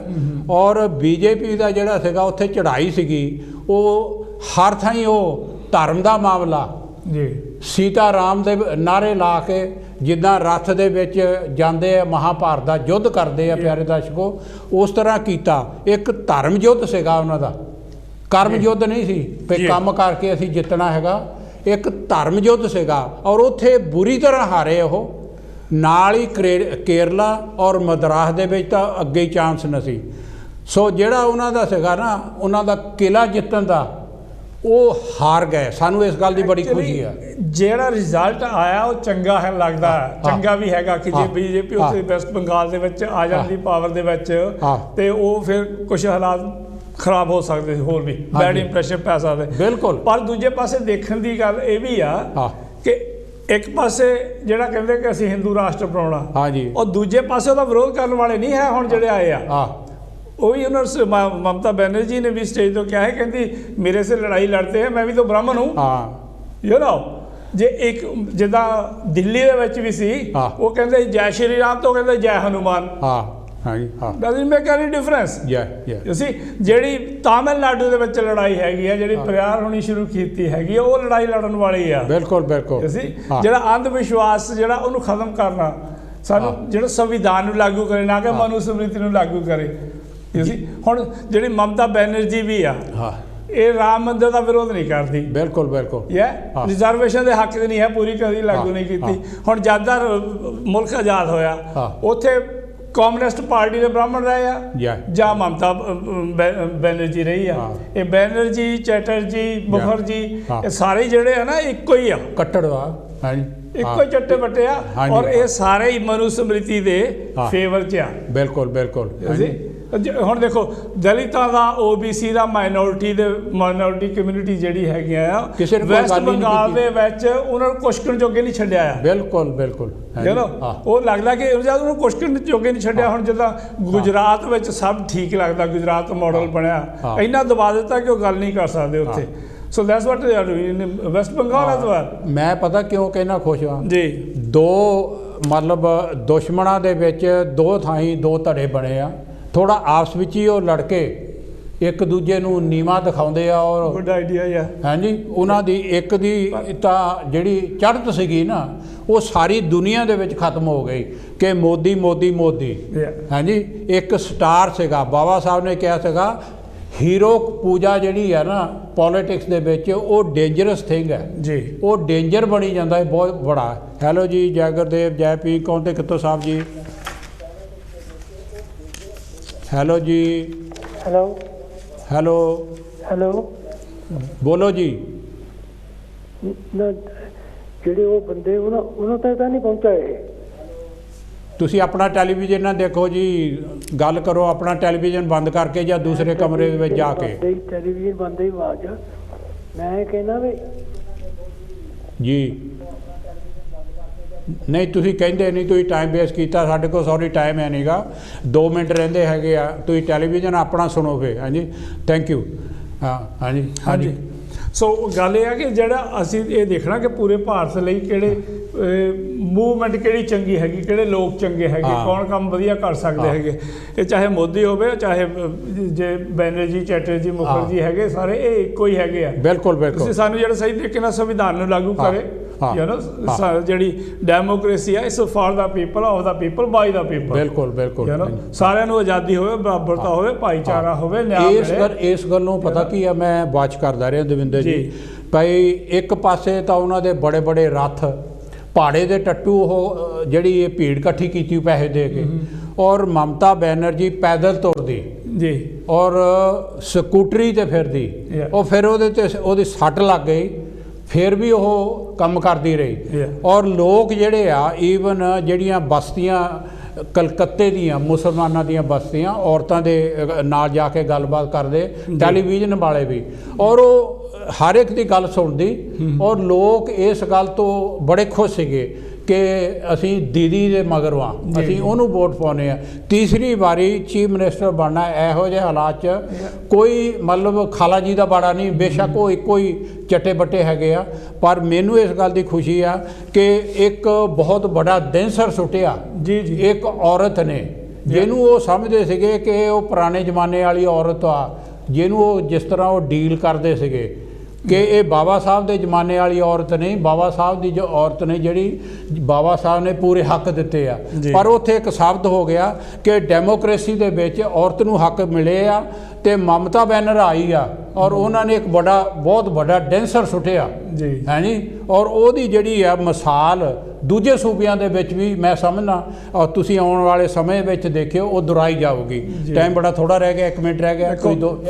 ਔਰ BJP ਦਾ ਜਿਹੜਾ ਸੀਗਾ ਉੱਥੇ ਚੜ੍ਹਾਈ ਸੀਗੀ, ਉਹ ਹਰ ਥਾਈਂ ਉਹ ਧਰਮ ਦਾ ਮਾਮਲਾ ਜੀ, ਸੀਤਾ ਰਾਮ ਦੇ ਨਾਅਰੇ ਲਾ ਕੇ ਜਿੱਦਾਂ ਰੱਥ ਦੇ ਵਿੱਚ ਜਾਂਦੇ ਆ, ਮਹਾਭਾਰਤ ਦਾ ਯੁੱਧ ਕਰਦੇ ਆ ਪਿਆਰੇ ਦਰਸ਼ਕੋ, ਉਸ ਤਰ੍ਹਾਂ ਕੀਤਾ। ਇੱਕ ਧਰਮ ਯੁੱਧ ਸੀਗਾ ਉਹਨਾਂ ਦਾ, ਕਰਮ ਯੁੱਧ ਨਹੀਂ ਸੀ ਵੀ ਕੰਮ ਕਰਕੇ ਅਸੀਂ ਜਿੱਤਣਾ ਹੈਗਾ, ਇੱਕ ਧਰਮ ਯੁੱਧ ਸੀਗਾ। ਔਰ ਉੱਥੇ ਬੁਰੀ ਤਰ੍ਹਾਂ ਹਾਰੇ ਉਹ। ਨਾਲ ਹੀ ਕੇਰਲਾ ਔਰ ਮਦਰਾਸ ਦੇ ਵਿੱਚ ਤਾਂ ਅੱਗੇ ਹੀ ਚਾਂਸ ਨਹੀਂ ਸੀ। ਸੋ ਜਿਹੜਾ ਉਹਨਾਂ ਦਾ ਸੀਗਾ ਨਾ, ਉਹਨਾਂ ਦਾ ਕਿਲਾ ਜਿੱਤਣ ਦਾ, ਉਹ ਹਾਰ ਗਏ। ਸਾਨੂੰ ਇਸ ਗੱਲ ਦੀ ਬੜੀ ਖੁਸ਼ੀ ਆ। ਜਿਹੜਾ ਰਿਜ਼ਲਟ ਆਇਆ ਉਹ ਚੰਗਾ ਹੈ, ਲੱਗਦਾ ਚੰਗਾ ਵੀ ਹੈਗਾ ਕਿ ਜੇ BJP ਉੱਥੇ ਵੈਸਟ ਬੰਗਾਲ ਦੇ ਵਿੱਚ ਆ ਜਾਂਦੀ ਪਾਵਰ ਦੇ ਵਿੱਚ ਤੇ ਉਹ ਫਿਰ ਕੁਝ ਹਾਲਾਤ ਖਰਾਬ ਹੋ ਸਕਦੇ ਸੀ, ਹੋਰ ਵੀ ਬੈਡ ਇੰਪ੍ਰੈਸ਼ਨ ਪੈ ਸਕਦੇ ਬਿਲਕੁਲ। ਪਰ ਦੂਜੇ ਪਾਸੇ ਦੇਖਣ ਦੀ ਗੱਲ ਇਹ ਵੀ ਆ ਕਿ ਇੱਕ ਪਾਸੇ ਜਿਹੜਾ ਕਹਿੰਦੇ ਕਿ ਅਸੀਂ ਹਿੰਦੂ ਰਾਸ਼ਟਰ ਬਣਾਉਣਾ, ਔਰ ਦੂਜੇ ਪਾਸੇ ਉਹਦਾ ਵਿਰੋਧ ਕਰਨ ਵਾਲੇ ਨਹੀਂ ਹੈ ਹੁਣ ਜਿਹੜੇ ਆਏ ਆ, वो भी उन्होंने ममता बनर्जी ने भी स्टेज तो क्या है, कहती मेरे से लड़ाई लड़ते हैं, मैं भी तो ब्राह्मण हूँ। यू नो जे एक जिदा दिल्ली ਦੇ ਵਿੱਚ ਵੀ ਸੀ ਉਹ ਕਹਿੰਦੇ ਜੈ ਸ਼੍ਰੀ ਰਾਮ ਤੋਂ ਕਹਿੰਦੇ ਜੈ Hanuman. doesn't make any difference। you see ਜਿਹੜੀ ਤਾਮਿਲਨਾਡੂ ਦੇ ਵਿੱਚ ਲੜਾਈ ਹੈਗੀ ਆ, ਜਿਹੜੀ ਪਿਆਰ ਹੋਣੀ ਸ਼ੁਰੂ ਕੀਤੀ ਹੈਗੀ ਆ, ਉਹ ਲੜਾਈ ਲੜਨ ਵਾਲੀ ਆ। ਬਿਲਕੁਲ ਬਿਲਕੁਲ। you see ਜਿਹੜਾ ਅੰਧ ਵਿਸ਼ਵਾਸ ਜਿਹੜਾ ਉਹਨੂੰ ਖਤਮ ਕਰਨਾ, ਸਾਨੂੰ ਜਿਹੜਾ ਸੰਵਿਧਾਨ ਨੂੰ ਲਾਗੂ ਕਰੇ, ਨਾ ਕਿ ਮਨੂ ਸਮ੍ਰਿਤੀ ਨੂੰ ਲਾਗੂ ਕਰੇ। you see ਹੁਣ ਜਿਹੜੀ ਮਮਤਾ ਬੈਨਰਜੀ ਵੀ ਆ, ਇਹ ਰਾਮ ਮੰਦਰ ਦਾ ਵਿਰੋਧ ਨਹੀਂ ਕਰਦੀ। ਬਿਲਕੁਲ ਬਿਲਕੁਲ। ਰਿਜ਼ਰਵੇਸ਼ਨ ਦੇ ਹੱਕ ਦੀ ਨਹੀਂ ਹੈ, ਪੂਰੀ ਕਦੀ ਲਾਗੂ ਨਹੀਂ ਕੀਤੀ। ਹੁਣ ਜਦ ਦਾ ਮੁਲਕ ਆਜ਼ਾਦ ਹੋਇਆ, ਉੱਥੇ ਕਮਿਊਨਿਸਟ ਪਾਰਟੀ ਦੇ ਬ੍ਰਾਹਮਣ ਰਹੇ ਆ ਜਾਂ ਮਮਤਾ ਬੈਨਰਜੀ ਰਹੀ ਆ। ਇਹ ਬੈਨਰਜੀ, ਚੈਟਰਜੀ, ਮੁਖਰਜੀ, ਇਹ ਸਾਰੇ ਜਿਹੜੇ ਆ ਨਾ ਇੱਕੋ ਹੀ ਆ, ਕੱਟੜਵਾ ਇੱਕੋ ਹੀ ਚੱਟੇ ਬੱਟੇ ਆ, ਔਰ ਇਹ ਸਾਰੇ ਹੀ ਮਨੂ ਸਮ੍ਰਿਤੀ ਦੇ ਫੇਵਰ 'ਚ ਆ। ਬਿਲਕੁਲ ਬਿਲਕੁਲ। ਹੁਣ ਦੇਖੋ ਦਲਿਤਾਂ ਦਾ, OBC ਦਾ, ਮਾਈਨੋਰਿਟੀ ਕਮਿਊਨਿਟੀ ਜਿਹੜੀ ਹੈਗੀਆਂ ਆ, ਵੈਸਟ ਬੰਗਾਲ ਦੇ ਵਿੱਚ ਉਹਨਾਂ ਨੂੰ ਕੁਸ਼ਕਣ ਜੋਗੇ ਨਹੀਂ ਛੱਡਿਆ ਆ। ਬਿਲਕੁਲ ਬਿਲਕੁਲ। ਉਹ ਲੱਗਦਾ ਕਿ ਜਦ ਉਹਨੂੰ ਕੁਸ਼ਕਣ ਜੋਗੇ ਨਹੀਂ ਛੱਡਿਆ, ਹੁਣ ਜਿੱਦਾਂ ਗੁਜਰਾਤ ਵਿੱਚ ਸਭ ਠੀਕ ਲੱਗਦਾ, ਗੁਜਰਾਤ ਮਾਡਲ ਬਣਿਆ, ਇੰਨਾ ਦਬਾ ਦਿੱਤਾ ਕਿ ਉਹ ਗੱਲ ਨਹੀਂ ਕਰ ਸਕਦੇ ਉੱਥੇ। So that's what they are doing in West Bengal as well. ਮੈਂ ਪਤਾ ਕਿਉਂ ਕਹਿਣਾ ਖੁਸ਼ ਹਾਂ ਜੀ, ਦੋ ਮਤਲਬ ਦੁਸ਼ਮਣਾਂ ਦੇ ਵਿੱਚ ਦੋ ਥਾਈਂ ਦੋ ਧੜੇ ਬਣੇ ਆ, ਥੋੜਾ ਆਪਸ ਵਿੱਚ ਹੀ ਉਹ ਲੜਕੇ ਇੱਕ ਦੂਜੇ ਨੂੰ ਨੀਵਾਂ ਦਿਖਾਉਂਦੇ ਆ। ਔਰ ਗੁੱਡ ਆਈਡੀਆ ਆ। ਹਾਂਜੀ, ਉਹਨਾਂ ਦੀ ਇੱਕ ਦੀ ਤਾਂ ਜਿਹੜੀ ਚੜ੍ਹਤ ਸੀਗੀ ਨਾ, ਉਹ ਸਾਰੀ ਦੁਨੀਆ ਦੇ ਵਿੱਚ ਖਤਮ ਹੋ ਗਈ ਕਿ ਮੋਦੀ ਮੋਦੀ ਮੋਦੀ। ਹਾਂਜੀ, ਇੱਕ ਸਟਾਰ ਸੀਗਾ, ਬਾਬਾ ਸਾਹਿਬ ਨੇ ਕਿਹਾ ਸੀਗਾ ਹੀਰੋ ਪੂਜਾ ਜਿਹੜੀ ਹੈ ਨਾ ਪੋਲੀਟਿਕਸ ਦੇ ਵਿੱਚ, ਉਹ ਡੇਂਜਰਸ ਥਿੰਗ ਹੈ ਜੀ, ਉਹ ਡੇਂਜਰ ਬਣੀ ਜਾਂਦਾ ਹੈ ਬਹੁਤ ਬੜਾ। ਹੈਲੋ ਜੀ, ਜੈ ਗੁਰਦੇਵ, ਜੈ ਪੀ, ਕੌਣ ਤੇ ਕਿੱਥੋਂ ਸਾਹਿਬ ਜੀ? ਹੈਲੋ ਜੀ। ਹੈਲੋ ਹੈਲੋ ਹੈਲੋ, ਬੋਲੋ ਜੀ। ਜਿਹੜੇ ਉਹ ਬੰਦੇ ਉਹਨਾਂ ਤੱਕ ਤਾਂ ਨਹੀਂ ਪਹੁੰਚਾ ਇਹ। ਤੁਸੀਂ ਆਪਣਾ ਟੈਲੀਵਿਜ਼ਨ ਨਾ ਦੇਖੋ ਜੀ, ਗੱਲ ਕਰੋ ਆਪਣਾ ਟੈਲੀਵਿਜ਼ਨ ਬੰਦ ਕਰਕੇ ਜਾਂ ਦੂਸਰੇ ਕਮਰੇ ਦੇ ਵਿੱਚ ਜਾ ਕੇ। ਟੈਲੀਵਿਜ਼ਨ ਬੰਦ ਹੀ ਆਵਾਜ਼, ਮੈਂ ਕਹਿੰਦਾ ਵੀ ਜੀ ਨਹੀਂ, ਤੁਸੀਂ ਕਹਿੰਦੇ ਨਹੀਂ, ਤੁਸੀਂ ਟਾਈਮ ਵੇਸਟ ਕੀਤਾ ਸਾਡੇ ਕੋਲ। ਸੌਰੀ, ਟਾਈਮ ਹੈ ਨਹੀਂਗਾ, 2 ਮਿੰਟ ਰਹਿੰਦੇ ਹੈਗੇ ਆ। ਤੁਸੀਂ ਟੈਲੀਵਿਜ਼ਨ ਆਪਣਾ ਸੁਣੋ ਫਿਰ। ਹਾਂਜੀ, ਥੈਂਕ ਯੂ। ਹਾਂ ਹਾਂਜੀ ਹਾਂਜੀ। ਸੋ ਗੱਲ ਇਹ ਆ ਕਿ ਜਿਹੜਾ ਅਸੀਂ ਇਹ ਦੇਖਣਾ ਕਿ ਪੂਰੇ ਭਾਰਤ ਲਈ ਕਿਹੜੇ ਮੂਵਮੈਂਟ ਕਿਹੜੀ ਚੰਗੀ ਹੈਗੀ, ਕਿਹੜੇ ਲੋਕ ਚੰਗੇ ਹੈਗੇ, ਕੌਣ ਕੰਮ ਵਧੀਆ ਕਰ ਸਕਦੇ ਹੈਗੇ। ਇਹ ਚਾਹੇ ਮੋਦੀ ਹੋਵੇ, ਚਾਹੇ ਜੇ ਬੈਨਰਜੀ, ਚੈਟਰਜੀ, ਮੁਖਰਜੀ ਹੈਗੇ, ਸਾਰੇ ਇਹ ਇੱਕੋ ਹੀ ਹੈਗੇ ਆ। ਬਿਲਕੁਲ ਬਿਲਕੁਲ। ਸਾਨੂੰ ਜਿਹੜਾ ਸਹੀ ਤਰੀਕੇ ਨਾਲ ਸੰਵਿਧਾਨ ਨੂੰ ਲਾਗੂ ਕਰੇ, ਜਿਹੜੀ ਡੈਮੋਕ੍ਰੇਸੀ ਆ, is for the people, of the people, by the people. ਬਿਲਕੁਲ ਬਿਲਕੁਲ। ਸਾਰਿਆਂ ਨੂੰ ਆਜ਼ਾਦੀ ਹੋਵੇ, ਬਰਾਬਰਤਾ ਹੋਵੇ, ਭਾਈਚਾਰਾ ਹੋਵੇ, ਨਿਆਂ ਮਿਲੇ। ਇਸ ਗੱਲੋਂ ਪਤਾ ਕੀ ਆ, ਮੈਂ ਵਾਚ ਕਰਦਾ ਰਿਹਾ ਦਵਿੰਦਰ ਜੀ ਭਾਈ, ਇੱਕ ਪਾਸੇ ਤਾਂ ਉਹਨਾਂ ਦੇ ਬੜੇ ਬੜੇ ਰੱਥ, ਪਹਾੜੇ ਦੇ ਟੱਟੂ, ਉਹ ਜਿਹੜੀ ਇਹ ਭੀੜ ਇਕੱਠੀ ਕੀਤੀ ਪੈਸੇ ਦੇ ਕੇ, ਔਰ ਮਮਤਾ ਬੈਨਰਜੀ ਪੈਦਲ ਤੁਰਦੀ ਜੀ, ਔਰ ਸਕੂਟਰੀ 'ਤੇ ਫਿਰਦੀ। ਉਹ ਫਿਰ ਉਹਦੇ 'ਤੇ ਉਹਦੀ ਸੱਟ ਲੱਗ ਗਈ, ਫਿਰ ਵੀ ਉਹ ਕੰਮ ਕਰਦੀ ਰਹੀ। ਔਰ ਲੋਕ ਜਿਹੜੇ ਆ, ਈਵਨ ਜਿਹੜੀਆਂ ਬਸਤੀਆਂ ਕਲਕੱਤੇ ਦੀਆਂ ਮੁਸਲਮਾਨਾਂ ਦੀਆਂ ਬਸਤੀਆਂ, ਔਰਤਾਂ ਦੇ ਨਾਲ ਜਾ ਕੇ ਗੱਲਬਾਤ ਕਰਦੇ, ਟੈਲੀਵਿਜ਼ਨ ਵਾਲੇ ਵੀ, ਔਰ ਉਹ ਹਰ ਇੱਕ ਦੀ ਗੱਲ ਸੁਣਦੀ। ਔਰ ਲੋਕ ਇਸ ਗੱਲ ਤੋਂ ਬੜੇ ਖੁਸ਼ ਸੀਗੇ ਕਿ ਅਸੀਂ ਦੀਦੀ ਦੇ ਮਗਰ ਵਾਂ, ਅਸੀਂ ਉਹਨੂੰ ਵੋਟ ਪਾਉਂਦੇ ਹਾਂ। ਤੀਸਰੀ ਵਾਰੀ ਚੀਫ ਮਿਨਿਸਟਰ ਬਣਨਾ ਇਹੋ ਜਿਹੇ ਹਾਲਾਤ 'ਚ ਕੋਈ ਮਤਲਬ ਖਾਲਾ ਜੀ ਦਾ ਬਾੜਾ ਨਹੀਂ, ਬੇਸ਼ੱਕ ਉਹ ਇੱਕੋ ਹੀ ਚੱਟੇ ਬੱਟੇ ਹੈਗੇ ਆ, ਪਰ ਮੈਨੂੰ ਇਸ ਗੱਲ ਦੀ ਖੁਸ਼ੀ ਆ ਕਿ ਇੱਕ ਬਹੁਤ ਵੱਡਾ ਡੈਂਸਰ ਸੁੱਟਿਆ ਜੀ ਜੀ, ਇੱਕ ਔਰਤ ਨੇ, ਜਿਹਨੂੰ ਉਹ ਸਮਝਦੇ ਸੀਗੇ ਕਿ ਉਹ ਪੁਰਾਣੇ ਜ਼ਮਾਨੇ ਵਾਲੀ ਔਰਤ ਆ, ਜਿਹਨੂੰ ਉਹ ਜਿਸ ਤਰ੍ਹਾਂ ਉਹ ਡੀਲ ਕਰਦੇ ਸੀਗੇ ਕਿ ਇਹ ਬਾਬਾ ਸਾਹਿਬ ਦੇ ਜ਼ਮਾਨੇ ਵਾਲੀ ਔਰਤ ਨਹੀਂ, ਬਾਬਾ ਸਾਹਿਬ ਦੀ ਜੋ ਔਰਤ ਨੇ ਜਿਹੜੀ ਬਾਬਾ ਸਾਹਿਬ ਨੇ ਪੂਰੇ ਹੱਕ ਦਿੱਤੇ ਆ। ਪਰ ਉੱਥੇ ਇੱਕ ਸ਼ਬਦ ਹੋ ਗਿਆ ਕਿ ਡੈਮੋਕ੍ਰੇਸੀ ਦੇ ਵਿੱਚ ਔਰਤ ਨੂੰ ਹੱਕ ਮਿਲੇ ਆ, ਤੇ ਮਮਤਾ ਬੈਨਰ ਆਈ ਆ, ਔਰ ਉਹਨਾਂ ਨੇ ਇੱਕ ਬਹੁਤ ਵੱਡਾ ਡੈਂਸਰ ਸੁੱਟਿਆ ਜੀ, ਹੈ ਜੀ। ਔਰ ਉਹਦੀ ਜਿਹੜੀ ਆ ਮਿਸਾਲ ਦੂਜੇ ਸੂਬਿਆਂ ਦੇ ਵਿੱਚ ਵੀ ਮੈਂ ਸਮਝਦਾ, ਔਰ ਤੁਸੀਂ ਆਉਣ ਵਾਲੇ ਸਮੇਂ ਵਿੱਚ ਦੇਖਿਓ ਉਹ ਦੁਹਰਾਈ ਜਾਊਗੀ। ਟਾਈਮ ਬੜਾ ਥੋੜਾ ਰਹਿ ਗਿਆ, 1 ਮਿੰਟ ਰਹਿ ਗਿਆ।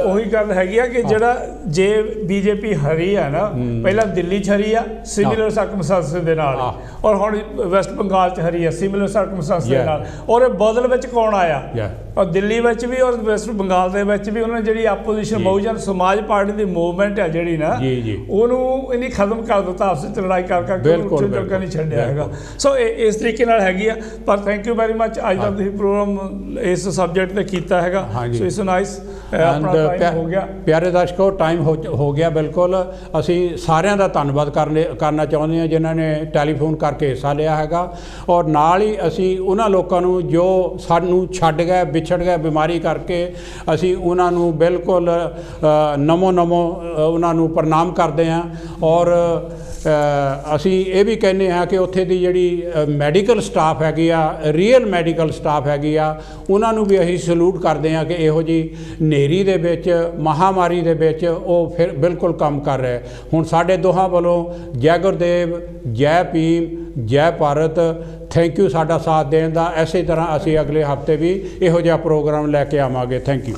ਉਹੀ ਗੱਲ ਹੈਗੀ ਆ ਕਿ ਜਿਹੜਾ ਜੇ BJP ਹਰੀ ਆ ਨਾ, ਪਹਿਲਾਂ ਦਿੱਲੀ 'ਚ ਹਰੀ ਆ ਸਿਮਿਲਰ ਸਰਕਮਸਟੈਂਸ ਦੇ ਨਾਲ, ਔਰ ਹੁਣ ਵੈਸਟ ਬੰਗਾਲ 'ਚ ਹਰੀ ਆ ਸਿਮਿਲਰ ਸਰਕਮਸਟੈਂਸ ਦੇ ਨਾਲ, ਔਰ ਬਦਲ ਵਿੱਚ ਕੌਣ ਆਇਆ? ਔਰ ਦਿੱਲੀ ਵਿੱਚ ਵੀ ਔਰ ਵੈਸਟ ਬੰਗਾਲ ਦੇ ਵਿੱਚ ਵੀ ਉਹਨਾਂ ਜਿਹੜੀ ਆਪੋਜੀਸ਼ਨ ਬਹੁਜਨ ਸਮਾਜ ਪਾਰਟੀ ਦੀ ਮੂਵਮੈਂਟ ਹੈ ਜਿਹੜੀ ਨਾ ਉਹਨੂੰ ਇਹਨੇ ਖਤਮ ਕਰ ਦਿੱਤਾ, ਆਪਸ ਵਿੱਚ ਲੜਾਈ ਕਰ ਉੱਥੇ ਜਗ੍ਹਾ ਨਹੀਂ ਛੱਡਿਆ ਹੈਗਾ। ਸੋ ਇਸ ਤਰੀਕੇ ਨਾਲ ਹੈਗੀ ਆ। ਪਰ ਥੈਂਕ ਯੂ ਵੈਰੀ ਮੱਚ, ਅੱਜ ਦਾ ਤੁਸੀਂ ਪ੍ਰੋਗਰਾਮ ਇਸ ਸਬਜੈਕਟ ਤੇ ਕੀਤਾ ਹੈਗਾ। So it's nice. ਆਪਣਾ ਟਾਈਮ ਹੋ ਗਿਆ। ਪਿਆਰੇ ਦਰਸ਼ਕੋ, ਟਾਈਮ ਹੋ ਗਿਆ ਬਿਲਕੁਲ। ਅਸੀਂ ਸਾਰਿਆਂ ਦਾ ਧੰਨਵਾਦ ਕਰਨਾ ਚਾਹੁੰਦੇ ਹਾਂ ਜਿਨ੍ਹਾਂ ਨੇ ਟੈਲੀਫੋਨ ਕਰਕੇ ਹਿੱਸਾ ਲਿਆ ਹੈਗਾ, ਔਰ ਨਾਲ ਹੀ ਅਸੀਂ ਉਹਨਾਂ ਲੋਕਾਂ ਨੂੰ ਜੋ ਸਾਨੂੰ ਛੱਡ ਗਏ, ਵਿਛੜ ਗਏ ਬਿਮਾਰੀ ਕਰਕੇ, ਅਸੀਂ ਉਹਨਾਂ ਨੂੰ ਬਿਲਕੁਲ ਨਮੋ ਉਹਨਾਂ ਨੂੰ ਪ੍ਰਣਾਮ ਕਰਦੇ ਹਾਂ। ਔਰ ਅਸੀਂ ਇਹ ਵੀ ਕਹਿੰਦੇ ਹਾਂ ਕਿ ਉੱਥੇ ਦੀ ਜਿਹੜੀ ਮੈਡੀਕਲ ਸਟਾਫ ਹੈਗੀ ਆ, ਰੀਅਲ ਮੈਡੀਕਲ ਸਟਾਫ ਹੈਗੀ ਆ, ਉਹਨਾਂ ਨੂੰ ਵੀ ਅਸੀਂ ਸਲੂਟ ਕਰਦੇ ਹਾਂ ਕਿ ਇਹੋ ਜਿਹੀ ਹਨੇਰੀ ਦੇ ਵਿੱਚ, ਮਹਾਮਾਰੀ ਦੇ ਵਿੱਚ ਉਹ ਫਿਰ ਬਿਲਕੁਲ ਕੰਮ ਕਰ ਰਿਹਾ। ਹੁਣ ਸਾਡੇ ਦੋਹਾਂ ਵੱਲੋਂ ਜੈ ਗੁਰਦੇਵ, ਜੈ ਭੀਮ, ਜੈ ਭਾਰਤ। ਥੈਂਕ ਯੂ ਸਾਡਾ ਸਾਥ ਦੇਣ ਦਾ। ਇਸੇ ਤਰ੍ਹਾਂ ਅਸੀਂ ਅਗਲੇ ਹਫਤੇ ਵੀ ਇਹੋ ਜਿਹਾ ਪ੍ਰੋਗਰਾਮ ਲੈ ਕੇ ਆਵਾਂਗੇ। Thank you.